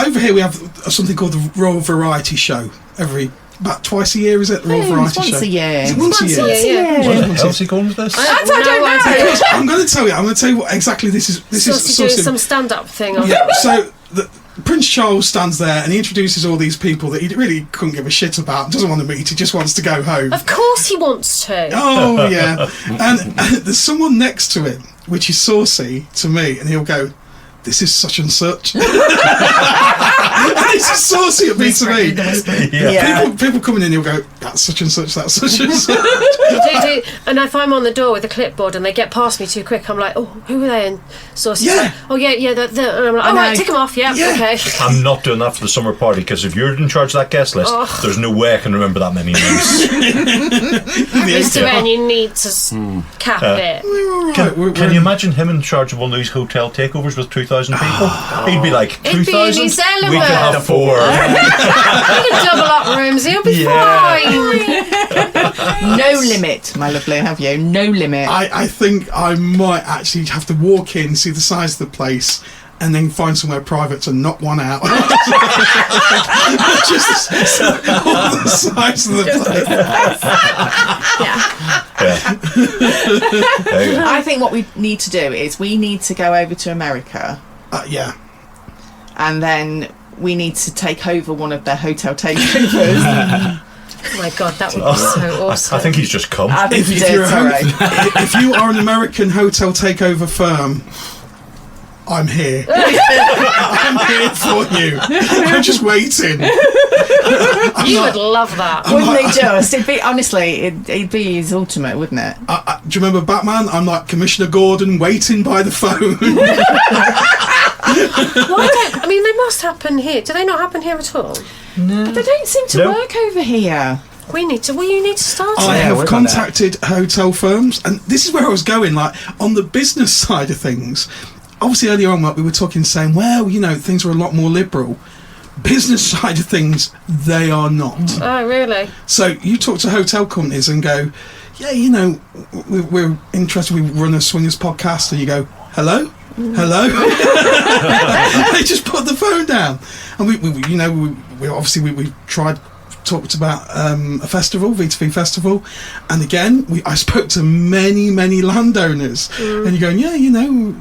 Speaker 2: Over here we have something called the Royal Variety Show every about twice a year, is it? The Royal Variety
Speaker 5: once
Speaker 2: Show.
Speaker 5: a year.
Speaker 2: Is it once a year?
Speaker 6: Yeah.
Speaker 4: How's he going with this?
Speaker 5: I don't know.
Speaker 2: I'm going to tell you what exactly this is. This is
Speaker 6: Saucy doing some stand-up thing.
Speaker 2: Yeah. So Prince Charles stands there and he introduces all these people that he really couldn't give a shit about. Doesn't want to meet. He just wants to go home.
Speaker 6: Of course he wants to.
Speaker 2: Oh yeah. And there's someone next to him, which is Saucy to me, and he'll go, "This is such and such." This is Saucy at me to me.
Speaker 4: Yeah.
Speaker 2: People coming in, he'll go, "That's such and such. That's such and such."
Speaker 6: do. And if I'm on the door with a clipboard and they get past me too quick, I'm like, "Oh, who are they?" And Saucy's
Speaker 2: Yeah.
Speaker 6: like, "Oh yeah, and I'm like, "Oh right, tick them off. Yeah, okay."
Speaker 4: I'm not doing that for the summer party because if you're in charge of that guest list, there's no way I can remember that many names.
Speaker 6: Mr. Ben, you need to cap it.
Speaker 4: Can you imagine him in charge of one of these hotel takeovers with 2,000 people? He'd be like,
Speaker 6: It'd be in
Speaker 4: 2,000?
Speaker 6: his
Speaker 4: We
Speaker 6: element.
Speaker 4: can have 4.
Speaker 6: You can double up rooms. He'll be fine.
Speaker 5: No limit, my lovely, have you? No limit.
Speaker 2: I think I might actually have to walk in, see the size of the place, and then find somewhere private to knock one out. Just all the size of the place.
Speaker 5: I think what we need to do is we need to go over to America
Speaker 2: Yeah.
Speaker 5: and then we need to take over one of their hotel takeovers.
Speaker 6: Oh my god, that would be so awesome.
Speaker 4: I think he's just come.
Speaker 5: I think
Speaker 2: If
Speaker 5: you
Speaker 2: you're
Speaker 5: did,
Speaker 2: a
Speaker 5: sorry.
Speaker 2: If you are an American hotel takeover firm, I'm here. I'm here for you. I'm just waiting.
Speaker 6: You would love that.
Speaker 5: Wouldn't they just? It'd be, honestly, it'd be his ultimate, wouldn't it?
Speaker 2: Do you remember Batman? I'm like Commissioner Gordon waiting by the phone.
Speaker 6: I mean, they must happen here. Do they not happen here at all?
Speaker 5: They don't seem to work over here.
Speaker 6: You need to start
Speaker 2: I
Speaker 6: it.
Speaker 2: have
Speaker 3: work on that.
Speaker 2: contacted hotel firms, and this is where I was going. Like on the business side of things, obviously earlier on, like, we were talking, saying, well, you know, things are a lot more liberal. Business side of things, they are not.
Speaker 6: Oh, really?
Speaker 2: So you talk to hotel companies and go, yeah, you know, we're interested. We run a swingers podcast, and you go, hello. Hello. They just put the phone down, and we obviously talked about a festival, V2V festival, and again I spoke to many landowners, and you're going, yeah, you know,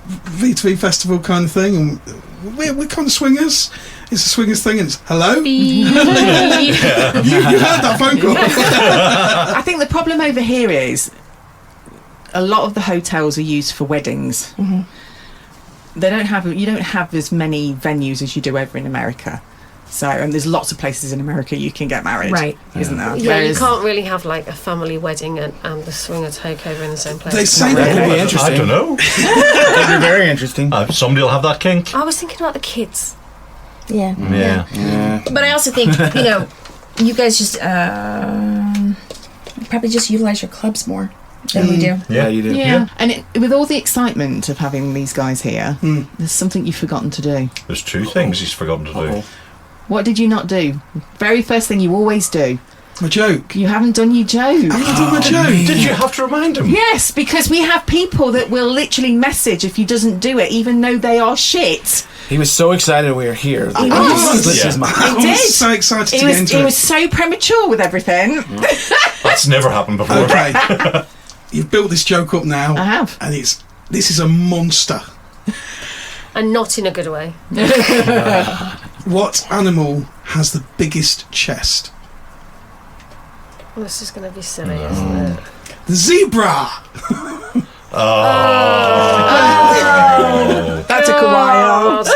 Speaker 2: V2V festival kind of thing, and we're kind of swingers. It's a swingers thing, and it's hello. You heard that phone call.
Speaker 5: I think the problem over here is a lot of the hotels are used for weddings. You don't have as many venues as you do over in America. So, and there's lots of places in America you can get married,
Speaker 8: right?
Speaker 5: Isn't there?
Speaker 6: Yeah, you can't really have like a family wedding and the swinger takeover in the same place.
Speaker 2: They say
Speaker 3: That could be
Speaker 2: that.
Speaker 3: interesting.
Speaker 4: I don't know.
Speaker 3: That'd be very interesting.
Speaker 4: Somebody will have that kink.
Speaker 6: I was thinking about the kids.
Speaker 8: Yeah.
Speaker 4: Yeah.
Speaker 8: But I also think, you know, you guys just probably just utilize your clubs more than we do.
Speaker 3: Yeah, you do.
Speaker 5: Yeah. And with all the excitement of having these guys here, there's something you've forgotten to do.
Speaker 4: There's 2 things he's forgotten to do.
Speaker 5: What did you not do? Very first thing you always do.
Speaker 2: My joke.
Speaker 5: You haven't done your joke.
Speaker 2: I haven't done my joke.
Speaker 4: Did you have to remind him?
Speaker 5: Yes, because we have people that will literally message if he doesn't do it, even though they are shit.
Speaker 3: He was so excited we were here.
Speaker 5: He was.
Speaker 3: This is my
Speaker 2: I
Speaker 5: did.
Speaker 2: was so excited to
Speaker 5: He
Speaker 2: get
Speaker 5: was,
Speaker 2: into
Speaker 5: he
Speaker 2: it.
Speaker 5: was so premature with everything.
Speaker 4: That's never happened before.
Speaker 2: Okay. You've built this joke up now.
Speaker 5: I have.
Speaker 2: And this is a monster.
Speaker 6: And not in a good way.
Speaker 2: What animal has the biggest chest?
Speaker 6: Well, this is going to be silly, isn't it?
Speaker 2: The zebra!
Speaker 5: That took a while.
Speaker 6: God.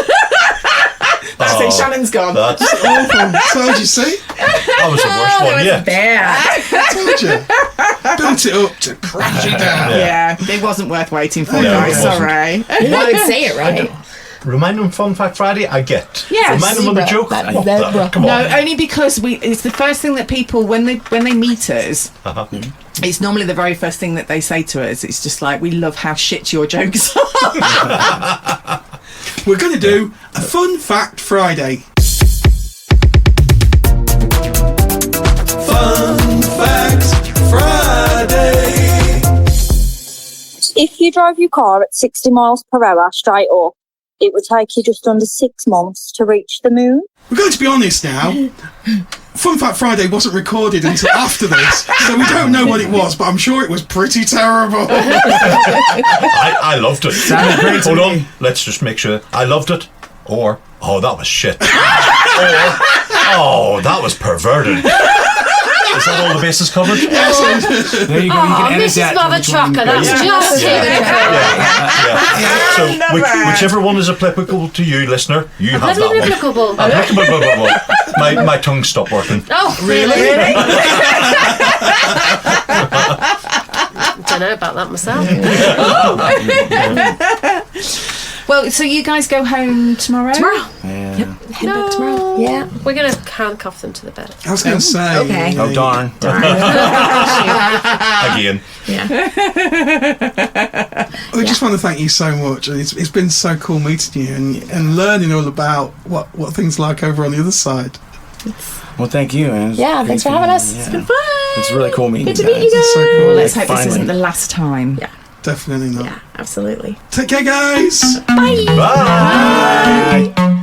Speaker 5: That's it, Shannon's gone.
Speaker 4: That's,
Speaker 2: Awful. Told you, see?
Speaker 4: that was the worst one yet.
Speaker 8: Bad.
Speaker 2: Told you. Built it up to crash it down.
Speaker 5: Yeah, it wasn't worth waiting for,
Speaker 4: No,
Speaker 5: guys.
Speaker 4: it wasn't.
Speaker 5: Sorry.
Speaker 8: You would say it right.
Speaker 4: Remind him Fun Fact Friday, I get.
Speaker 5: Yes.
Speaker 4: Remind him of the
Speaker 8: Zebra.
Speaker 4: joke.
Speaker 8: That
Speaker 4: What
Speaker 8: zebra.
Speaker 4: the? Come on.
Speaker 5: No, only because it's the first thing that people, when they meet us, it's normally the very first thing that they say to us. It's just like, we love how shit your jokes are.
Speaker 2: We're going to do a Fun Fact Friday. Fun Fact Friday.
Speaker 9: If you drive your car at 60 miles per hour straight up, it would take you just under 6 months to reach the moon.
Speaker 2: We're going to be honest now. Fun Fact Friday wasn't recorded until after this, so we don't know what it was, but I'm sure it was pretty terrible.
Speaker 4: I loved it.
Speaker 3: Sounded great to
Speaker 4: Hold
Speaker 3: me.
Speaker 4: on, let's just make sure. I loved it. Or, oh, that was shit. Or, oh, that was perverted. Is that all the bases covered?
Speaker 3: There you go. You
Speaker 6: Oh,
Speaker 3: can edit
Speaker 6: Mrs.
Speaker 3: that.
Speaker 6: Mother Trucker, that's just
Speaker 4: Yeah. So, whichever one is applicable to you, listener, you have that one.
Speaker 6: applicable.
Speaker 4: Applicable. My tongue stopped working.
Speaker 6: Oh, really? Don't know about that myself.
Speaker 1: Well, so you guys go home tomorrow?
Speaker 5: Tomorrow.
Speaker 3: Yeah.
Speaker 5: Head back tomorrow. Yeah.
Speaker 6: We're going to handcuff them to the bed.
Speaker 2: I was going to say.
Speaker 5: Okay.
Speaker 3: Oh, darn.
Speaker 4: Again.
Speaker 5: Yeah.
Speaker 2: We just want to thank you so much. It's been so cool meeting you and learning all about what things like over on the other side.
Speaker 3: Well, thank you.
Speaker 5: Yeah, thanks for having us.
Speaker 3: Yeah.
Speaker 5: It's been fun.
Speaker 3: It's really cool meeting
Speaker 5: Good to
Speaker 3: you
Speaker 5: meet you
Speaker 3: guys.
Speaker 2: It's so cool.
Speaker 1: Well, let's hope
Speaker 3: Finally.
Speaker 1: this isn't the last time.
Speaker 5: Yeah.
Speaker 2: Definitely not.
Speaker 5: Yeah, absolutely.
Speaker 2: Take care, guys.
Speaker 5: Bye.
Speaker 4: Bye.